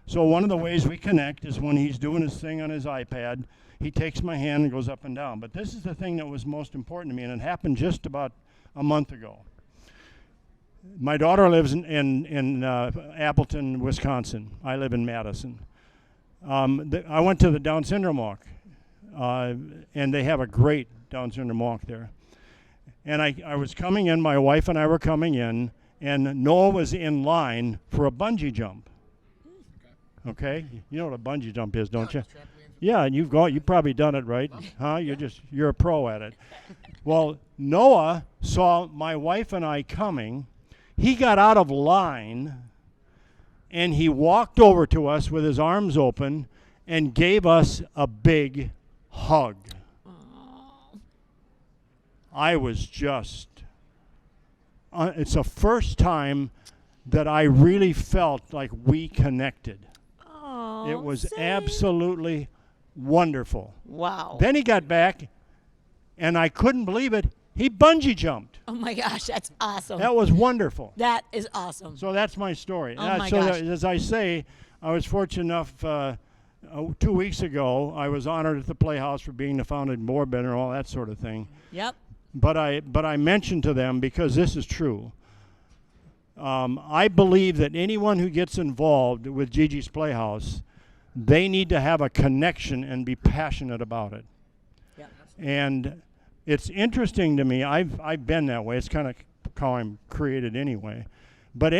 So one of the ways we connect is when he's doing his thing on his iPad, he takes my hand and goes up and down. But this is the thing that was most important to me, and it happened just about a month ago. My daughter lives in Appleton, Wisconsin. I live in Madison. I went to the Down syndrome walk, and they have a great Down syndrome walk there. And I was coming in, my wife and I were coming in, and Noah was in line for a bungee jump. Okay? You know what a bungee jump is, don't you? Yeah, and you've probably done it, right? Huh? You're a pro at it. Well, Noah saw my wife and I coming. He got out of line, and he walked over to us with his arms open and gave us a big hug. I was just, it's the first time that I really felt like we connected.
Oh,
it was absolutely wonderful.
Wow.
Then he got back, and I couldn't believe it. He bungee jumped.
Oh my gosh, that's awesome.
That was wonderful.
That is awesome.
So that's my story.
Oh my
so
gosh.
as I say, I was fortunate enough 2 weeks ago, I was honored at the Playhouse for being the founding board member and all that sort of thing.
Yep.
But I mentioned to them, because this is true, I believe that anyone who gets involved with Gigi's Playhouse, they need to have a connection and be passionate about it.
Yeah.
And it's interesting to me. I've been that way. It's kind of how I'm created anyway. But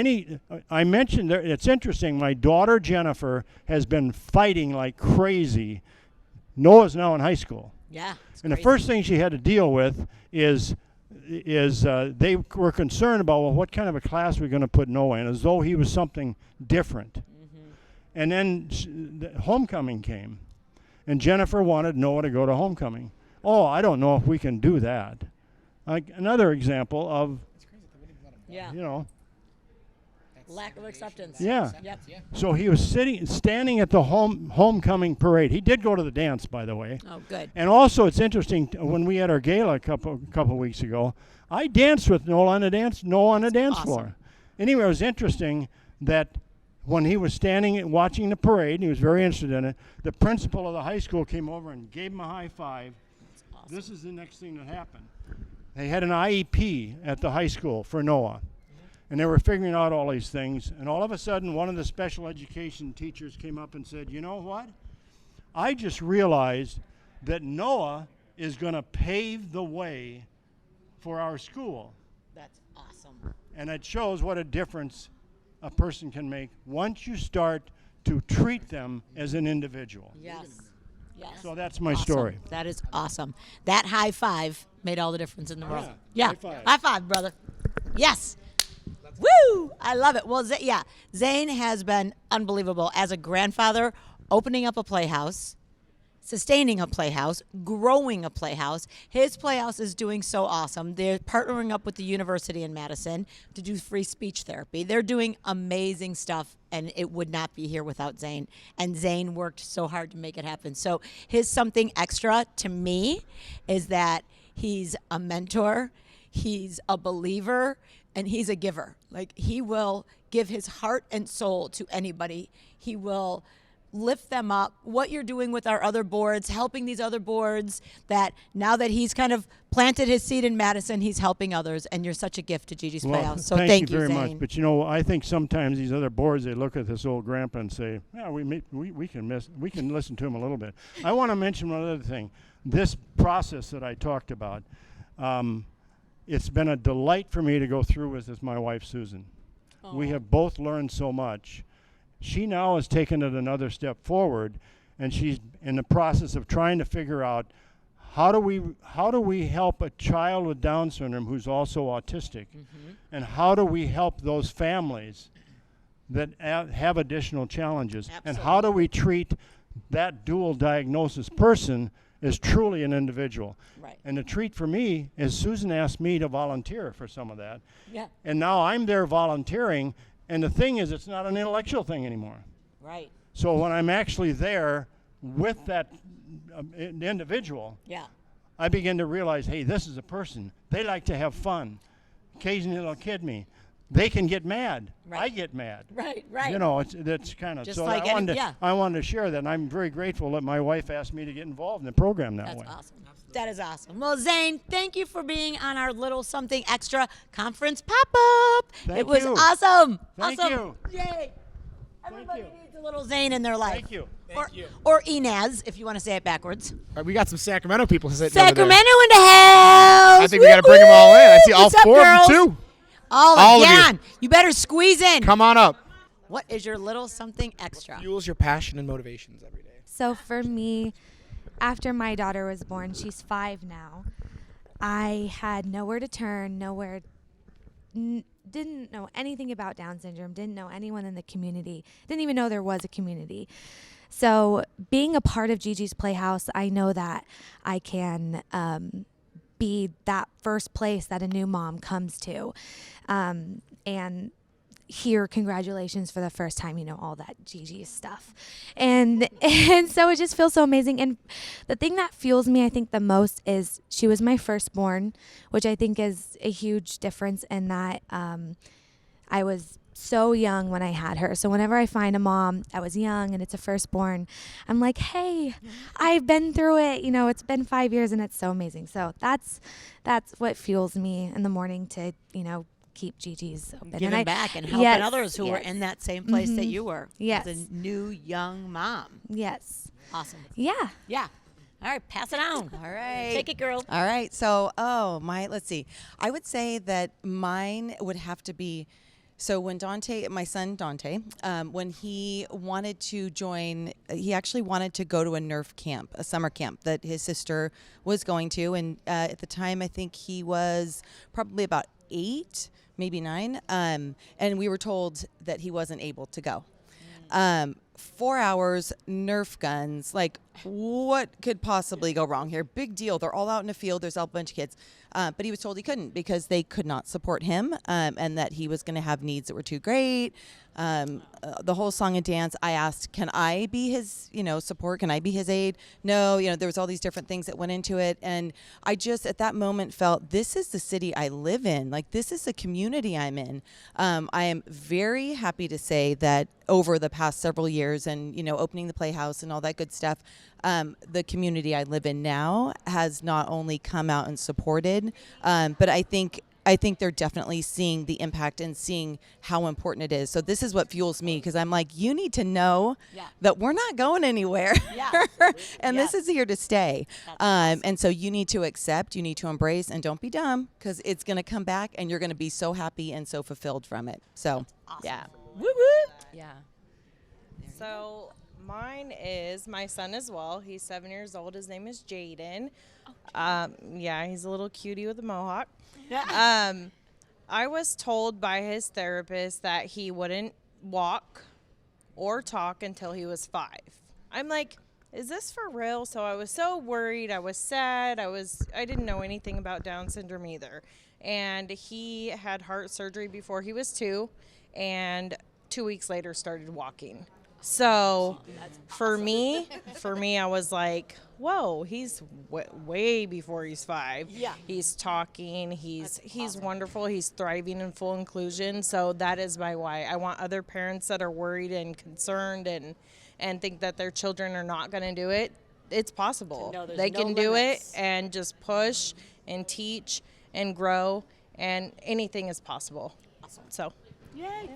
I mentioned that it's interesting. My daughter Jennifer has been fighting like crazy. Noah's now in high school.
Yeah.
And the first thing she had to deal with is they were concerned about, well, what kind of a class we're going to put Noah in, as though he was something different. Mm-hmm. And then the homecoming came, and Jennifer wanted Noah to go to homecoming. Oh, I don't know if we can do that. Like another example of,
lack of acceptance.
Yeah.
Yep.
So he was standing at the homecoming parade. He did go to the dance, by the way.
Oh, good.
And also, it's interesting, when we had our gala a couple weeks ago, I danced with Noah on the dance floor. Anyway, it was interesting that when he was standing and watching the parade, and he was very interested in it, the principal of the high school came over and gave him a high five. Awesome. This is the next thing that happened. They had an IEP at the high school for Noah. And they were figuring out all these things. And all of a sudden, one of the special education teachers came up and said, you know what? I just realized that Noah is going to pave the way for our school.
That's awesome.
And it shows what a difference a person can make once you start to treat them as an individual.
Yes. Yes.
So that's my
Awesome.
story.
That is awesome. That high five made all the difference in the world.
Yeah.
Yeah.
High five.
High five, brother. Yes. Woo! I love it. Well, Zayne has been unbelievable as a grandfather, opening up a playhouse, sustaining a playhouse, growing a playhouse. His playhouse is doing so awesome. They're partnering up with the university in Madison to do free speech therapy. They're doing amazing stuff, and it would not be here without Zayne. And Zayne worked so hard to make it happen. So his something extra to me is that he's a mentor, he's a believer, and he's a giver. Like, he will give his heart and soul to anybody. He will lift them up. What you're doing with our other boards, helping these other boards, that now that he's kind of planted his seed in Madison, he's helping others, and you're such a gift to Gigi's Playhouse. So thank you,
very
Zayne.
much. But I think sometimes these other boards, they look at this old grandpa and say, yeah, we can listen to him a little bit. I want to mention one other thing. This process that I talked about, it's been a delight for me to go through with my wife, Susan. Aww. We have both learned so much. She now has taken it another step forward, and she's in the process of trying to figure out how do we help a child with Down syndrome who's also autistic, and how do we help those families that have additional challenges, and how do we treat that dual diagnosis person is truly an individual.
Right.
And the treat for me is Susan asked me to volunteer for some of that.
Yeah.
And now I'm there volunteering, and the thing is, it's not an intellectual thing anymore.
Right.
So when I'm actually there with that individual,
yeah,
I begin to realize, hey, this is a person. They like to have fun. Occasionally they'll kid me. They can get mad.
Right.
I get mad.
Right.
That's kind of,
just
so
like
I wanted to share that, and I'm very grateful that my wife asked me to get involved in the program that way.
That's awesome. That is awesome. Well, Zayne, thank you for being on our little something extra conference pop-up.
Thank
it was
you.
awesome.
Thank
awesome.
you.
Yay. Everybody needs a little Zayne in their life.
Thank you.
Or Inez, if you want to say it backwards.
All right, we got some Sacramento people sitting
Sacramento
over there.
in the house.
I think we got to bring them all in. I see all
What's up,
4
girls?
of them too.
All
of
again. You better squeeze in.
Come on up.
What is your little something extra?
Fuels your passion and motivations every day.
So for me, after my daughter was born, she's 5 now, I had nowhere to turn, didn't know anything about Down syndrome, didn't know anyone in the community, didn't even know there was a community. So being a part of Gigi's Playhouse, I know that I can be that first place that a new mom comes to, and hear congratulations for the first time, all that Gigi stuff. And so it just feels so amazing. And the thing that fuels me, I think, the most is she was my firstborn, which I think is a huge difference in that I was so young when I had her. So whenever I find a mom that was young and it's a firstborn, I'm like, hey, I've been through it. It's been 5 years and it's so amazing. So that's what fuels me in the morning to, keep Gigi's open.
Giving back and helping others who were in that same place that you were.
Yes.
As a new young mom.
Yes.
Awesome.
Yeah.
Yeah. All right, pass it on.
All right.
Take it, girl.
All right. So, let's see. I would say that mine would have to be, so when my son Dante, when he wanted to join, he actually wanted to go to a NERF camp, a summer camp that his sister was going to. And at the time, I think he was probably about 8, maybe 9. And we were told that he wasn't able to go. 4 hours, Nerf guns, like what could possibly go wrong here? Big deal. They're all out in the field. There's a bunch of kids. But he was told he couldn't because they could not support him, and that he was going to have needs that were too great. The whole song and dance, I asked, can I be his, support? Can I be his aid? No, there was all these different things that went into it. And I just, at that moment, felt this is the city I live in. Like, this is the community I'm in. I am very happy to say that over the past several years and, opening the Playhouse and all that good stuff, the community I live in now has not only come out and supported, but I think they're definitely seeing the impact and seeing how important it is. So this is what fuels me, because I'm like, you need to know that we're not going anywhere. And this is here to stay. And so you need to accept, you need to embrace, and don't be dumb, because it's going to come back and you're going to be so happy and so fulfilled from it. So, yeah.
Woo woo.
Yeah. So mine is my son as well. He's 7 years old. His name is Jaden. He's a little cutie with a mohawk. I was told by his therapist that he wouldn't walk or talk until he was 5. I'm like, is this for real? So I was so worried. I was sad. I didn't know anything about Down syndrome either. And he had heart surgery before he was 2, and 2 weeks later started walking. So for me, I was like, whoa, he's way before he's 5.
Yeah.
He's talking. He's wonderful. He's thriving in full inclusion. So that is my why. I want other parents that are worried and concerned and think that their children are not going to do it. It's possible. They can do it and just push and teach and grow, and anything is possible. Awesome. So.
Yay.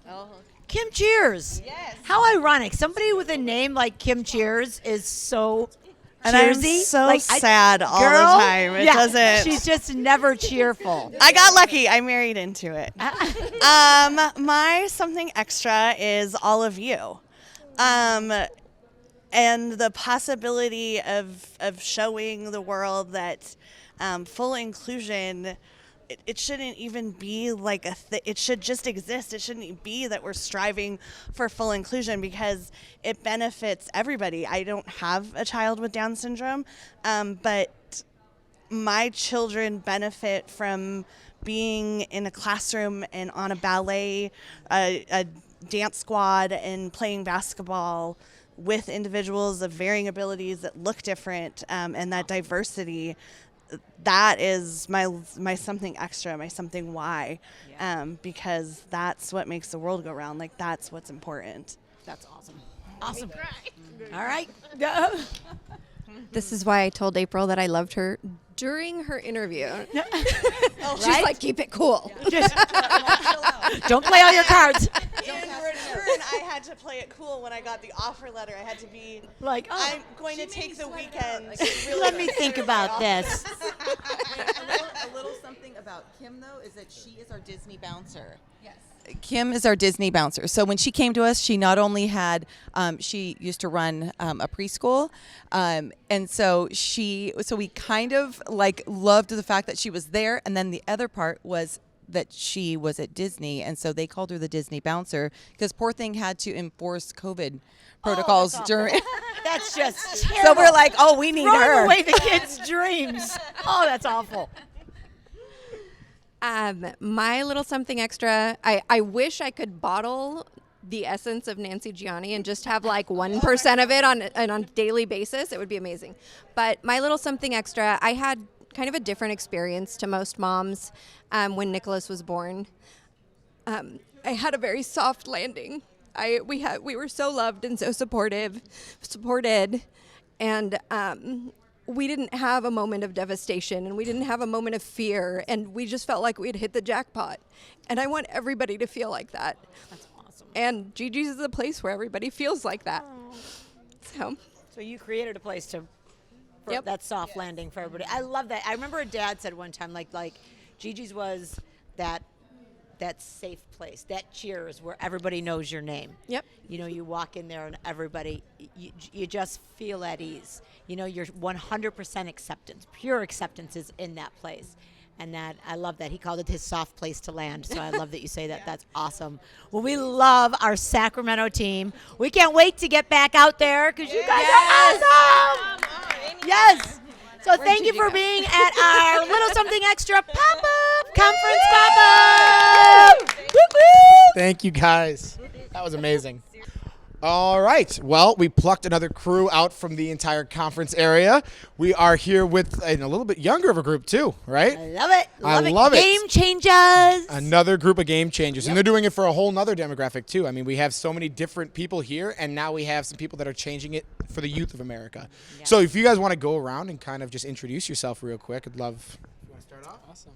Oh. Kim Cheers. Yes. How ironic. Somebody with a name like Kim Cheers is so
and I'm
cheersy.
so sad all the time. It doesn't.
She's just never cheerful.
I got lucky. I married into it. My something extra is all of you. And the possibility of showing the world that full inclusion, it shouldn't even be like it should just exist. It shouldn't be that we're striving for full inclusion, because it benefits everybody. I don't have a child with Down syndrome, but my children benefit from being in a classroom and on a ballet, a dance squad, and playing basketball with individuals of varying abilities that look different, and that diversity. That is my something extra, my something why, because that's what makes the world go round. Like, that's what's important.
That's awesome. Awesome. All right.
This is why I told April that I loved her during her interview. She's
Right?
like, keep it cool.
Don't play all your cards.
In return, I had to play it cool when I got the offer letter. I had to be
like,
I'm going to take the weekend.
Let me think about this.
A little something about Kim, though, is that she is our Disney bouncer. Yes. Kim is our Disney bouncer. So when she came to us, she not only had, she used to run a preschool, and so we kind of like loved the fact that she was there. And then the other part was that she was at Disney, and so they called her the Disney bouncer because poor thing had to enforce COVID protocols during.
That's just
So
terrible.
we're like, oh, we need
Throwing
her.
away the kids' dreams. Oh, that's awful.
My little something extra. I wish I could bottle the essence of Nancy Gianni and just have like 1% of it on a daily basis. It would be amazing. But my little something extra, I had kind of a different experience to most moms when Nicholas was born. I had a very soft landing. We were so loved and so supported, and we didn't have a moment of devastation, and we didn't have a moment of fear, and we just felt like we had hit the jackpot. And I want everybody to feel like that.
That's awesome.
And Gigi's is a place where everybody feels like that.
So you created a place for that soft landing for everybody. I love that. I remember a dad said one time, like Gigi's was that safe place, that Cheers where everybody knows your name.
Yep.
You know, you walk in there and everybody, you just feel at ease. You know, you're 100% acceptance, pure acceptance is in that place. And that, I love that. He called it his soft place to land. So I love that you say that. Yeah. That's awesome. Well, we love our Sacramento team. We can't wait to get back out there because you guys are awesome. Yes. So thank you for being at our Little Something Extra pop-up conference pop-up.
Thank you, guys. That was amazing. All right. Well, we plucked another crew out from the entire conference area. We are here with a little bit younger of a group, too, right?
I love it.
I love it.
Game changers.
Another group of game changers. And they're doing it for a whole nother demographic, too. I mean, we have so many different people here, and now we have some people that are changing it for the youth of America. Yeah. So if you guys want to go around and kind of just introduce yourself real quick, I'd love... You want to start off?
Awesome.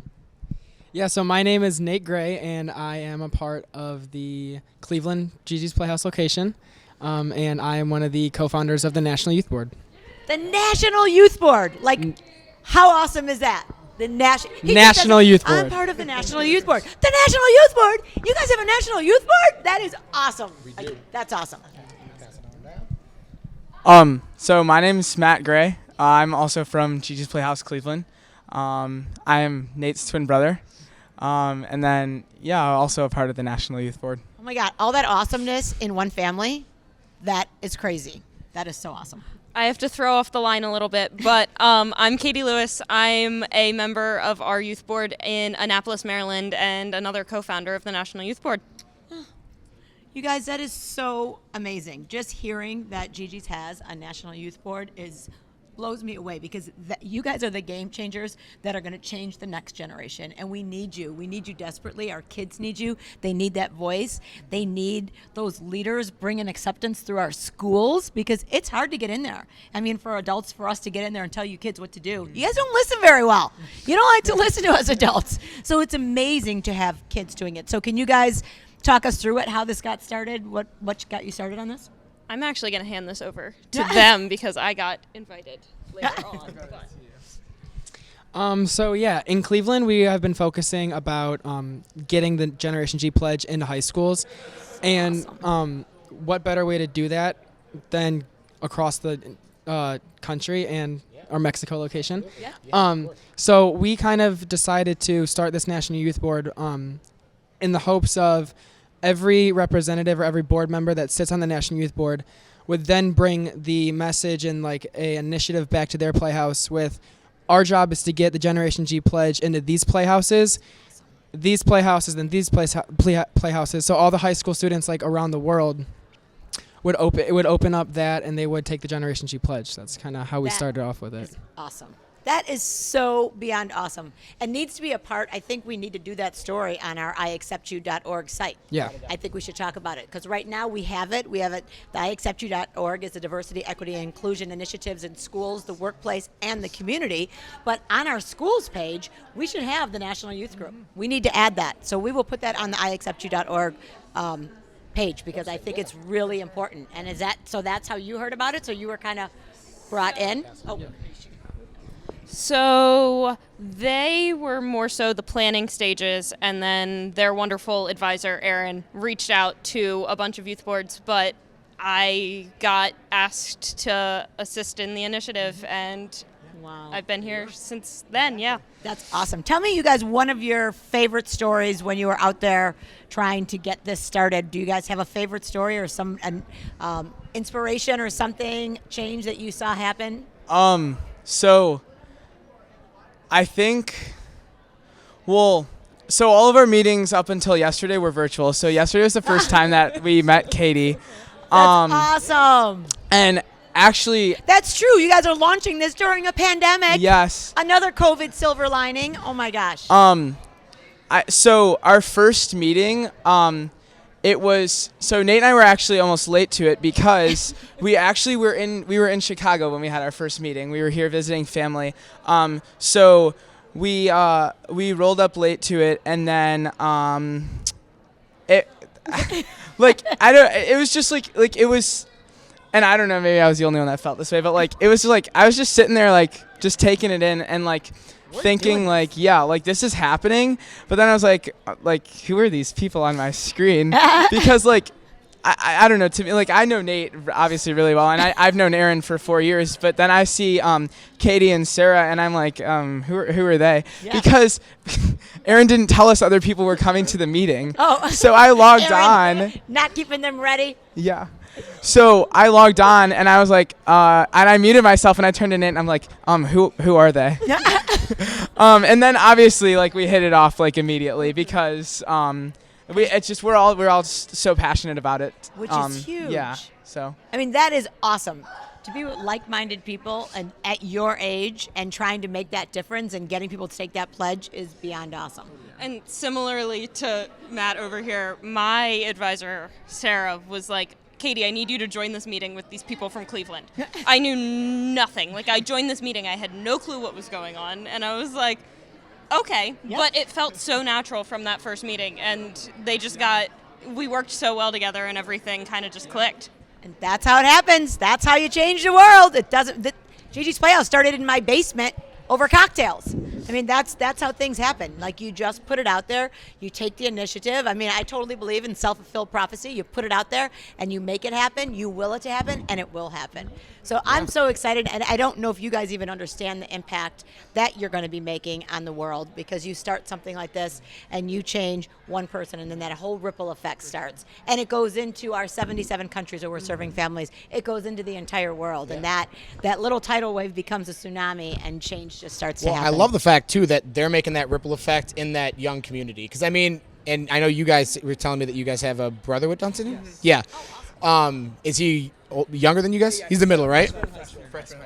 Yeah, so my name is Nate Gray, and I am a part of the Cleveland GiGi's Playhouse location. And I am one of the co-founders of the National Youth Board.
The National Youth Board. Like, how awesome is that? The
National Youth Board.
I'm part of the National Youth Board. The National Youth Board? You guys have a National Youth Board? That is awesome. That's awesome.
So my name is Matt Gray. I'm also from GiGi's Playhouse, Cleveland. I am Nate's twin brother. And then, also a part of the National Youth Board.
Oh my God, all that awesomeness in one family, that is crazy. That is so awesome.
I have to throw off the line a little bit, but I'm Katie Lewis. I'm a member of our youth board in Annapolis, Maryland, and another co-founder of the National Youth Board.
You guys, that is so amazing. Just hearing that GiGi's has a National Youth Board blows me away because you guys are the game changers that are going to change the next generation, and we need you. We need you desperately. Our kids need you. They need that voice. They need those leaders bringing acceptance through our schools because it's hard to get in there. I mean, for adults, for us to get in there and tell you kids what to do, you guys don't listen very well. You don't like to listen to us adults. So it's amazing to have kids doing it. So can you guys talk us through it, how this got started, what got you started on this?
I'm actually going to hand this over to them because I got invited later on.
In Cleveland, we have been focusing about getting the Generation G pledge into high schools. And what better way to do that than across the country and our Mexico location? So we kind of decided to start this National Youth Board in the hopes of every representative or every board member that sits on the National Youth Board would then bring the message and like a initiative back to their playhouse with our job is to get the Generation G pledge into these playhouses, and these playhouses. So all the high school students like around the world would open up that and they would take the Generation G pledge. That's kind of how we started off with it.
Awesome. That is so beyond awesome and needs to be a part. I think we need to do that story on our iacceptyou.org site.
Yeah.
I think we should talk about it because right now we have it. We have it. The iacceptyou.org is the diversity, equity, and inclusion initiatives in schools, the workplace, and the community. But on our schools page, we should have the National Youth Group. We need to add that. So we will put that on the iacceptyou.org page because I think it's really important. And is that so? That's how you heard about it. So you were kind of brought in. Oh.
So they were more so the planning stages, and then their wonderful advisor, Erin, reached out to a bunch of youth boards, but I got asked to assist in the initiative, and I've been here since then, yeah.
That's awesome. Tell me, you guys, one of your favorite stories when you were out there trying to get this started. Do you guys have a favorite story or some inspiration or something, change that you saw happen?
So I think, so all of our meetings up until yesterday were virtual. So yesterday was the first time that we met Katie.
That's awesome.
And actually,
that's true. You guys are launching this during a pandemic.
Yes.
Another COVID silver lining. Oh my gosh.
So our first meeting, it was, so Nate and I were actually almost late to it because we were in Chicago when we had our first meeting. We were here visiting family. So we rolled up late to it, and then it it was just like it was, and I don't know, maybe I was the only one that felt this way, but like it was just like I was just sitting there like just taking it in and like thinking like, yeah, like this is happening. But then I was like who are these people on my screen? Because like I don't know, to me, like I know Nate obviously really well, and I've known Erin for 4 years, but then I see Katie and Sarah, and I'm like, who are they? Yeah. Because Erin didn't tell us other people were coming to the meeting.
Oh.
So I logged
Erin,
on.
Not keeping them ready.
Yeah. So I logged on, and I was like, and I muted myself, and I turned it in, and I'm like, who are they? And then obviously like we hit it off like immediately because we're all so passionate about it,
which is huge.
Yeah. So
I mean, that is awesome to be with like-minded people and at your age and trying to make that difference and getting people to take that pledge is beyond awesome.
And similarly to Matt over here, my advisor Sarah was like, Katie, I need you to join this meeting with these people from Cleveland. I knew nothing. Like, I joined this meeting, I had no clue what was going on, and I was like, okay. Yep. But it felt so natural from that first meeting, and we worked so well together, and everything kind of just clicked.
And that's how it happens. That's how you change the world. Gigi's Playhouse started in my basement over cocktails. I mean, that's how things happen. Like, you just put it out there, you take the initiative. I mean, I totally believe in self-fulfilled prophecy. You put it out there and you make it happen, you will it to happen, and it will happen. So I'm so excited, and I don't know if you guys even understand the impact that you're going to be making on the world, because you start something like this and you change one person, and then that whole ripple effect starts. And it goes into our 77 countries where we're serving families. It goes into the entire world, and that little tidal wave becomes a tsunami, and change just starts to happen.
I love the fact, too, that they're making that ripple effect in that young community. Because, I mean, and I know you guys were telling me that you guys have a brother with Down syndrome? Yes. Yeah. Is he younger than you guys? He's the middle, right?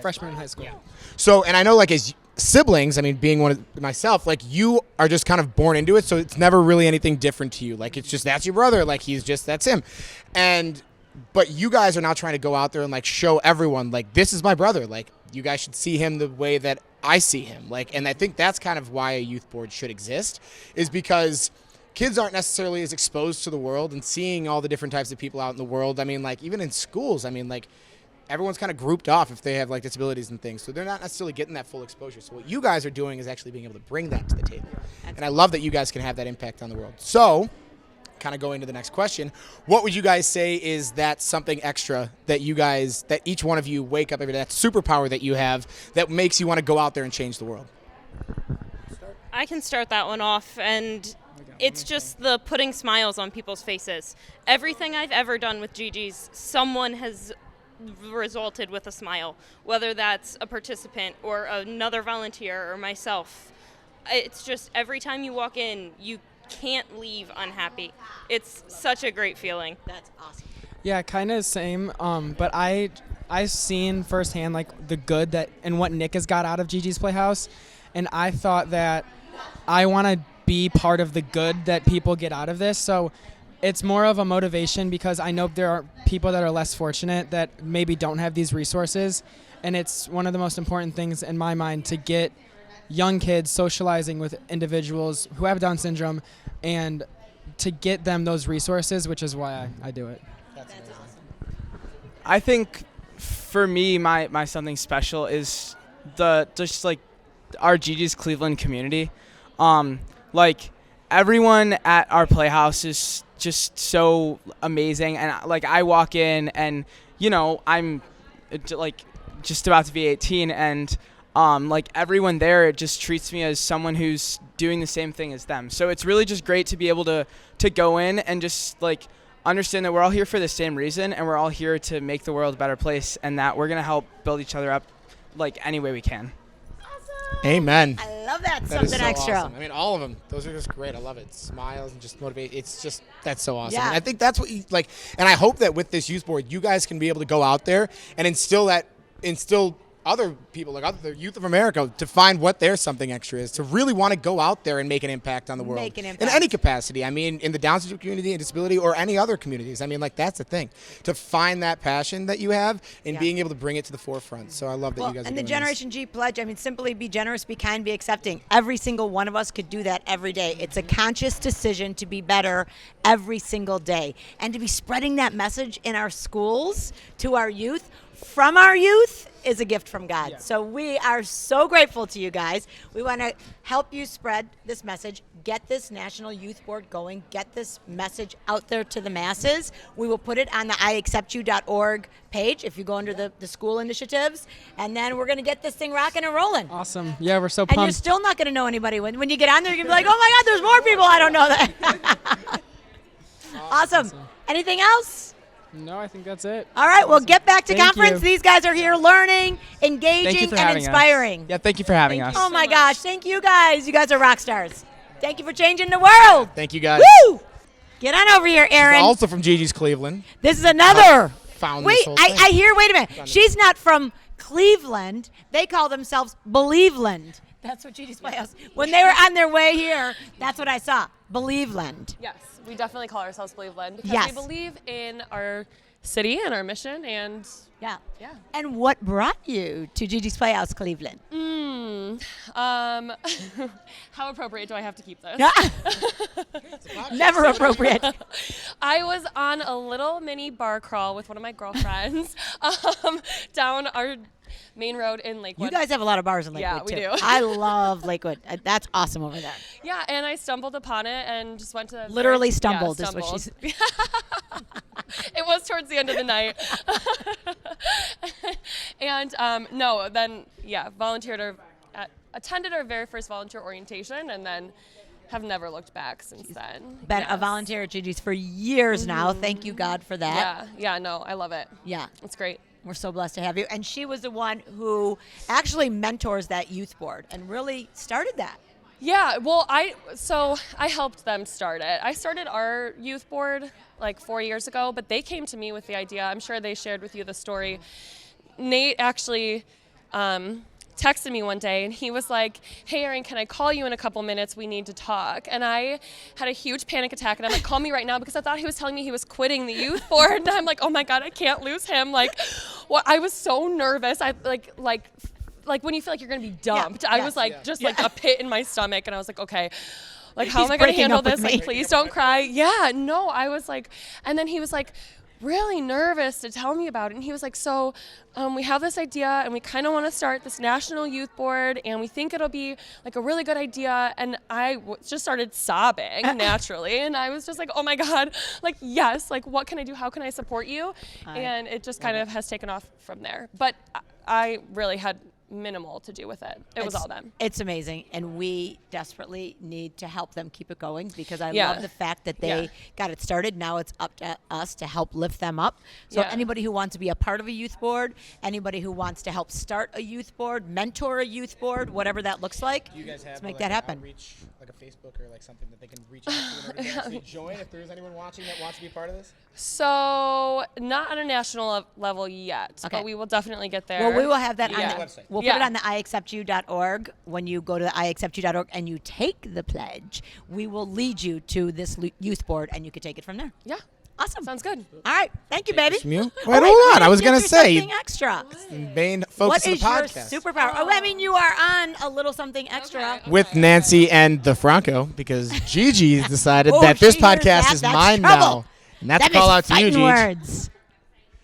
Freshman in high school.
Yeah. So, and I know, like, as siblings, I mean, being one of myself, like, you are just kind of born into it, so it's never really anything different to you. Like, it's just, that's your brother. Like, that's him. But you guys are now trying to go out there and, like, show everyone, like, this is my brother. Like, you guys should see him the way that I see him. Like, and I think that's kind of why a youth board should exist, is because kids aren't necessarily as exposed to the world and seeing all the different types of people out in the world. I mean, like, even in schools, I mean, like, everyone's kind of grouped off if they have, like, disabilities and things. So they're not necessarily getting that full exposure. So what you guys are doing is actually being able to bring that to the table. And I love that you guys can have that impact on the world. So, kind of going to the next question, what would you guys say is that something extra that that each one of you wake up every day, that superpower that you have that makes you want to go out there and change the world?
I can start that one off, and it's just the putting smiles on people's faces. Everything I've ever done with Gigi's, someone has resulted with a smile, whether that's a participant or another volunteer or myself. It's just every time you walk in, you can't leave unhappy. It's such a great feeling.
That's awesome.
Yeah, kind of same. But I I've seen firsthand like the good that and what Nick has got out of GiGi's Playhouse, and I thought that I want to be part of the good that people get out of this. So it's more of a motivation because I know there are people that are less fortunate that maybe don't have these resources, and it's one of the most important things in my mind to get young kids socializing with individuals who have Down syndrome and to get them those resources, which is why I do it.
That's awesome.
I think for me, my something special is just like our GiGi's Cleveland community. Like everyone at our Playhouse is just so amazing, and like I walk in and I'm like just about to be 18, and like everyone there just treats me as someone who's doing the same thing as them. So it's really just great to be able to go in and just like understand that we're all here for the same reason, and we're all here to make the world a better place, and that we're gonna help build each other up like any way we can.
Amen.
I love that.
That is
Something
so
extra.
awesome. I mean, all of them. Those are just great. I love it. Smiles and just motivate. It's just, that's so awesome.
Yeah.
And I think that's what you like. And I hope that with this youth board, you guys can be able to go out there and instill other people, like other youth of America, to find what their something extra is, to really want to go out there and make an impact on the world.
Make an
In
impact.
any capacity. I mean, in the Down syndrome community and disability or any other communities. I mean, like, that's the thing. To find that passion that you have and being able to bring it to the forefront. So I love that you guys are
And the
doing
Generation G pledge, I mean, simply be generous, be kind, be accepting. Every single one of us could do that every day. It's a conscious decision to be better every single day. And to be spreading that message in our schools to our youth, from our youth, is a gift from God. So we are so grateful to you guys. We want to help you spread this message, get this National Youth Board going, get this message out there to the masses. We will put it on the iacceptyou.org page if you go under the school initiatives, and then we're going to get this thing rocking and rolling.
Awesome. Yeah, we're so
And you're
pumped.
still not going to know anybody. When you get on there, you're going to be like, oh my God, there's more people I don't know that. Awesome. Anything else?
No, I think that's it.
All right, well, get back to
Thank
conference.
you.
These guys are here learning,
Thank you
engaging,
for
and
having
inspiring.
us. Yeah, thank you for having us.
Oh my gosh, thank you guys. You guys are rock stars. Thank you for changing the world.
Thank you guys.
Woo! Get on over here, Erin.
Also from GiGi's Cleveland.
This is another.
Found
Wait,
this whole thing.
I hear, wait a minute. She's not from Cleveland. They call themselves Believeland. That's what GiGi's Playhouse. When they were on their way here, that's what I saw. Believeland.
Yes, we definitely call ourselves Cleveland because
Yes.
we believe in our city and our mission, and
yeah. And what brought you to GiGi's Playhouse, Cleveland?
How appropriate do I have to keep this?
Never appropriate.
I was on a little mini bar crawl with one of my girlfriends down our main road in Lakewood.
You guys have a lot of bars in Lakewood,
Yeah, we
too.
do.
I love Lakewood. That's awesome over there.
Yeah, and I stumbled upon it and just went to
Literally
yeah,
stumbled is what she said.
It was towards the end of the night. And volunteered or attended our very first volunteer orientation, and then have never looked back since then.
Been a volunteer at GiGi's for years now. Thank you, God, for that.
Yeah, no, I love it.
Yeah.
It's great.
We're so blessed to have you. And she was the one who actually mentors that youth board and really started that.
Yeah, well, I helped them start it. I started our youth board like 4 years ago, but they came to me with the idea. I'm sure they shared with you the story. Nate actually texted me one day, and he was like, hey, Erin, can I call you in a couple minutes? We need to talk. And I had a huge panic attack, and I'm like, call me right now, because I thought he was telling me he was quitting the youth board. And I'm like, oh my God, I can't lose him. Like, I was so nervous. I like when you feel like you're going to be dumped. I was like, like a pit in my stomach, and I was like, okay. Like, how am I going to handle this? Like, please don't cry. Yeah, no, I was like, and then he was like, really nervous to tell me about it. And he was like, so we have this idea, and we kind of want to start this national youth board, and we think it'll be like a really good idea. And I just started sobbing naturally. And I was just like, oh my God, like, yes, like, what can I do? How can I support you? And it just kind of has taken off from there. But I really had minimal to do with it. It was all them.
It's amazing, and we desperately need to help them keep it going because I
Yeah.
love the fact that they
Yeah.
got it started. Now it's up to us to help lift them up. So
Yeah.
anybody who wants to be a part of a youth board, anybody who wants to help start a youth board, mentor a youth board, whatever that looks like,
You guys have
let's make
like
that
an
happen.
outreach, like a Facebook or like something that they can reach out to in order to actually join if there's anyone watching that wants to be a part of this?
So not on a national level yet,
Okay.
but we will definitely get there.
Well, we will have that
Yeah.
on the We'll put it on the iacceptyou.org. When you go to the iacceptyou.org and you take the pledge, we will lead you to this youth board, and you can take it from there.
Yeah.
Awesome.
Sounds good.
All right. Thank you, baby.
From you? Wait,
Oh,
hold on. I was
going
gonna
to
say
something extra.
main
What
focus of
is
the podcast.
your superpower? Oh, I mean, you are on a little something extra.
With Nancy and the Franco, because Gigi decided
Oh,
that this
she hears
podcast
that,
is
that's
mine
trouble.
now. And that's
That
a call
is
out to you,
fighting
Gigi.
words.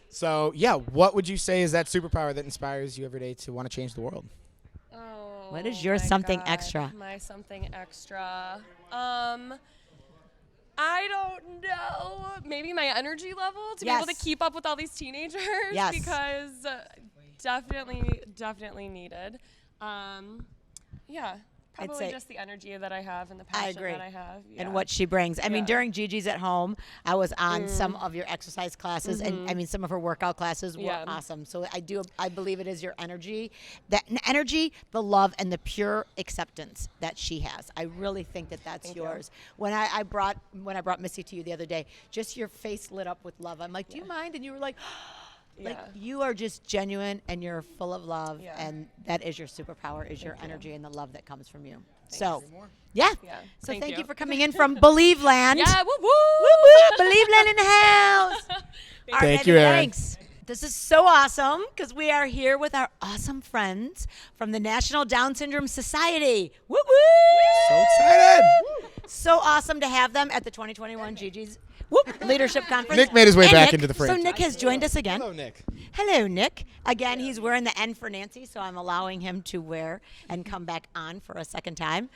So, yeah, what would you say is that superpower that inspires you every day to want to change the world?
What is your
my
something
God,
extra?
My something extra. I don't know. Maybe my energy level to be able to
Yes.
keep up with all these teenagers.
Yes.
Because definitely needed. Yeah.
I'd
Probably
say-
just the energy that I have and the passion that I have.
And
yeah.
what she brings. I mean,
Yeah.
during Gigi's at home, I was on some of your exercise classes, and I mean, some of her workout classes were
Yeah.
awesome. So I believe it is your energy, the love, and the pure acceptance that she has. I really think that that's
Thank you.
yours. When I brought Missy to you the other day, just your face lit up with love. I'm like, do you mind? And you were like. Like
Yeah.
you are just genuine and you're full of love,
Yeah.
and that is your superpower, is your energy and the love that comes from you.
Thanks.
So, yeah.
Yeah.
So
Thank
thank
you.
you for coming in from Believe Land.
Yeah, woo woo!
Woo woo! Believe Land in the house. All right,
Thank you,
baby,
Erin.
Thanks. This is so awesome because we are here with our awesome friends from the National Down Syndrome Society. Woo woo!
So excited.
So awesome to have them at the 2021 Gigi's Leadership Conference.
Nick made his way
And
back
Nick-
into the fray.
So Nick has joined us again.
Hello, Nick.
Hello, Nick. Again, he's wearing the N for Nancy, so I'm allowing him to wear and come back on for a second time.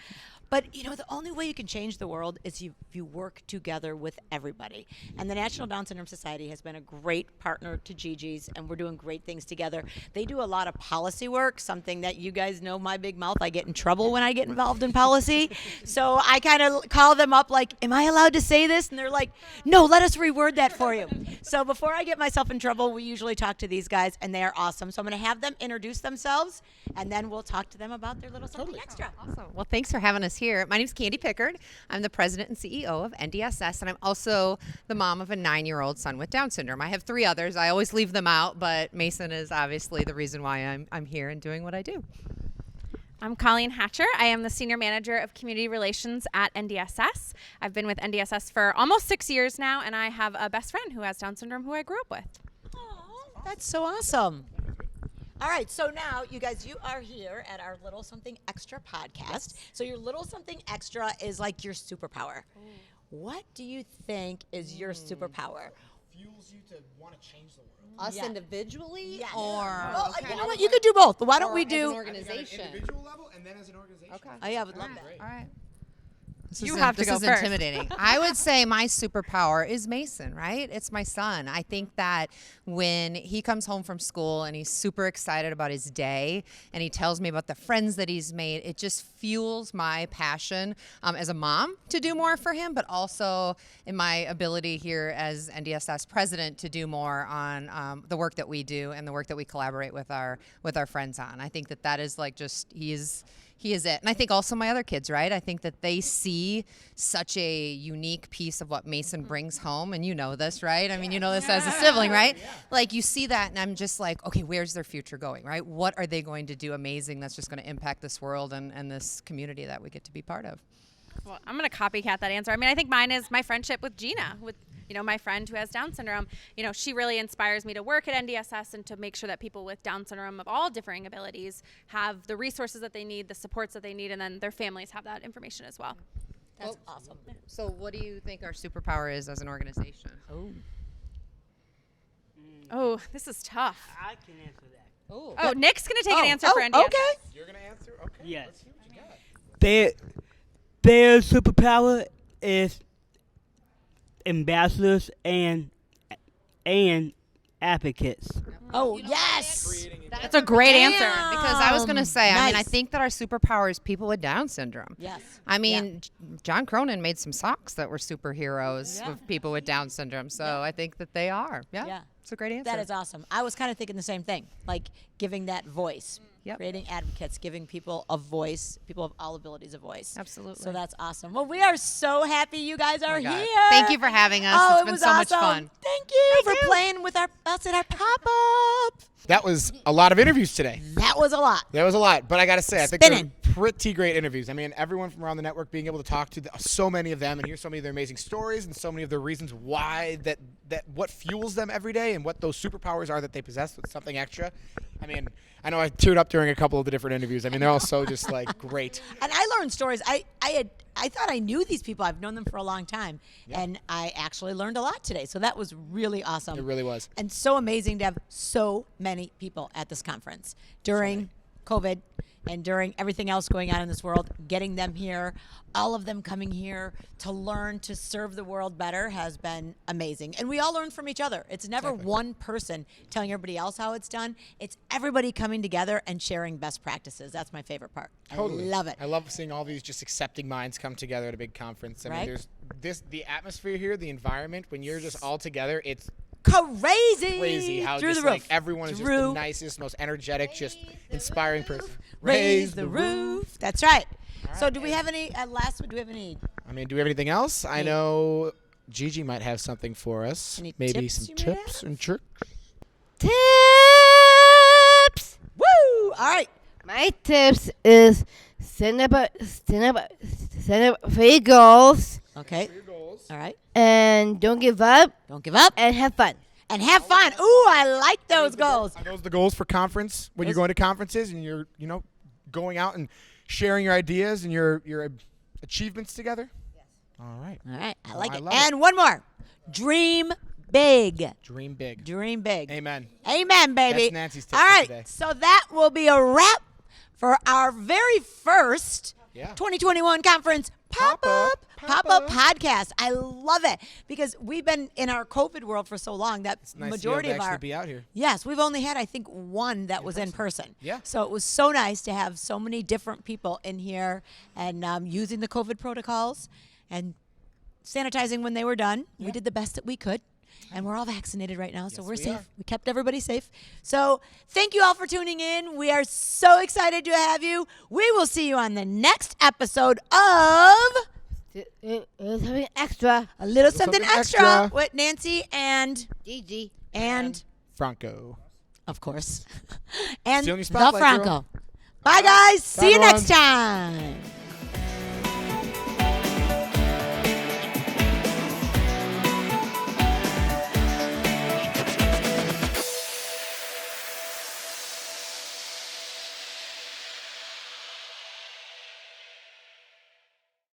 But, you know, the only way you can change the world is if you work together with everybody. And the National Down Syndrome Society has been a great partner to Gigi's, and we're doing great things together. They do a lot of policy work, something that you guys know my big mouth. I get in trouble when I get involved in policy. So I kind of call them up like, am I allowed to say this? And they're like, no, let us reword that for you. So before I get myself in trouble, we usually talk to these guys, and they are awesome. So I'm going to have them introduce themselves, and then we'll talk to them about their little something extra.
Awesome. Well, thanks for having us here. My name's Candy Pickard. I'm the president and CEO of Ndss, and I'm also the mom of a 9-year-old son with Down syndrome. I have 3 others. I always leave them out, but Mason is obviously the reason why I'm here and doing what I do.
I'm Colleen Hatcher. I am the Senior Manager of Community Relations at NDSS. I've been with NDSS for almost 6 years now, and I have a best friend who has Down syndrome who I grew up with.
That's so awesome. All right, so now, you guys, you are here at our Little Something Extra podcast. So your Little Something Extra is like your superpower. What do you think is your superpower?
Fuels you to want to change the world.
Us
Yeah.
individually
Yes.
or
Well, you know what? You could do both. Why don't
or
we
as
do
an organization?
Individual level and then as an organization.
Okay.
Oh, yeah, I would love that.
All right. This
You
is
have to
this
go
is
first.
intimidating. I would say my superpower is Mason, right? It's my son. I think that when he comes home from school and he's super excited about his day and he tells me about the friends that he's made, it just fuels my passion as a mom to do more for him, but also in my ability here as NDSS president to do more on the work that we do and the work that we collaborate with our friends on. I think that is like just he is it. And I think also my other kids, right? I think that they see such a unique piece of what Mason brings home. And you know this, right? I mean, you know this as a sibling, right? Like you see that and I'm just like, okay, where's their future going, right? What are they going to do amazing that's just going to impact this world and this community that we get to be part of?
Well, I'm going to copycat that answer. I mean, I think mine is my friendship with Gina, with my friend who has Down syndrome. She really inspires me to work at NDSS and to make sure that people with Down syndrome of all differing abilities have the resources that they need, the supports that they need, and then their families have that information as well.
That's awesome.
So what do you think our superpower is as an organization?
Oh, this is tough.
I can answer that.
Oh, Nick's going to take an answer for NDSS.
Okay.
You're going to answer? Okay.
Yes.
Let's hear what you got.
Their superpower is ambassadors and advocates.
Oh, yes. Yes.
That's a great answer because I was going to say, I mean, I
Nice.
think that our superpower is people with Down syndrome.
Yes.
I mean, John Cronin made some socks that were superheroes
Yeah.
with people with Down syndrome. So I think that they are. Yeah.
Yeah.
It's a great answer.
That is awesome. I was kind of thinking the same thing, like giving that voice, creating advocates, giving people a voice, people of all abilities a voice.
Absolutely.
So that's awesome. Well, we are so happy you guys are here.
Thank you for having us.
Oh,
It's
it
been
was
so much
awesome.
fun.
Thank you for playing with us at our pop-up.
That was a lot of interviews today.
That was a lot.
That was a lot, but I got to say, I think
Spinning.
they're pretty great interviews. I mean, everyone from around the network being able to talk to so many of them and hear so many of their amazing stories and so many of their reasons why that what fuels them every day and what those superpowers are that they possess with something extra. I mean, I know I teared up during a couple of the different interviews. I mean, they're all so just like great.
And I learned stories. I thought I knew these people. I've known them for a long time, and I actually learned a lot today. So that was really awesome.
It really was.
And so amazing to have so many people at this conference during COVID and during everything else going on in this world. Getting them here, all of them coming here to learn to serve the world better has been amazing. And we all learn from each other. It's never one person telling everybody else how it's done. It's everybody coming together and sharing best practices. That's my favorite part.
Totally.
I love it.
I love seeing all these just accepting minds come together at a big conference. I
Right?
mean, there's the atmosphere here, the environment, when you're just all together, it's
crazy
how
through
just
the
like
roof.
everyone is just
Through
the nicest, most energetic, just inspiring person.
Raise the roof. That's right. So do we have any do we have any
I mean, do we have anything else? I know Gigi might have something for us.
Any
Maybe
tips
some
you might
tips and tricks.
Tips.
Woo! All right.
My tips is stand up 3 goals.
Okay. All right.
And don't give up.
Don't give up.
And have fun.
And have fun. Ooh, I like those goals.
Are those the goals for conference when you're going to conferences and you're, going out and sharing your ideas and your achievements together? Yes. All right.
All right. I like it.
love
And one more. Dream big.
Dream big.
Dream big.
Amen.
Amen, baby.
That's Nancy's tip
All
for
right.
today.
So that will be a wrap for our very first 2021 conference pop-up podcast. I love it because we've been in our COVID world for so long that
It's nice
majority
to be able
of
to
our
actually be out here.
Yes, we've only had I think one that was in person.
Yeah.
So it was so nice to have so many different people in here and using the COVID protocols and sanitizing when they were done. Yeah. We did the best that we could. And we're all vaccinated right now, so we're safe. We kept everybody safe. So thank you all for tuning in. We are so excited to have you. We will see you on the next episode of
Something extra.
A Little Something Extra with Nancy and
Gigi
and
Franco.
Of course. And
See you on your
the
spotlight,
Franco.
girl.
Bye, guys.
Bye,
See you next
everyone.
time.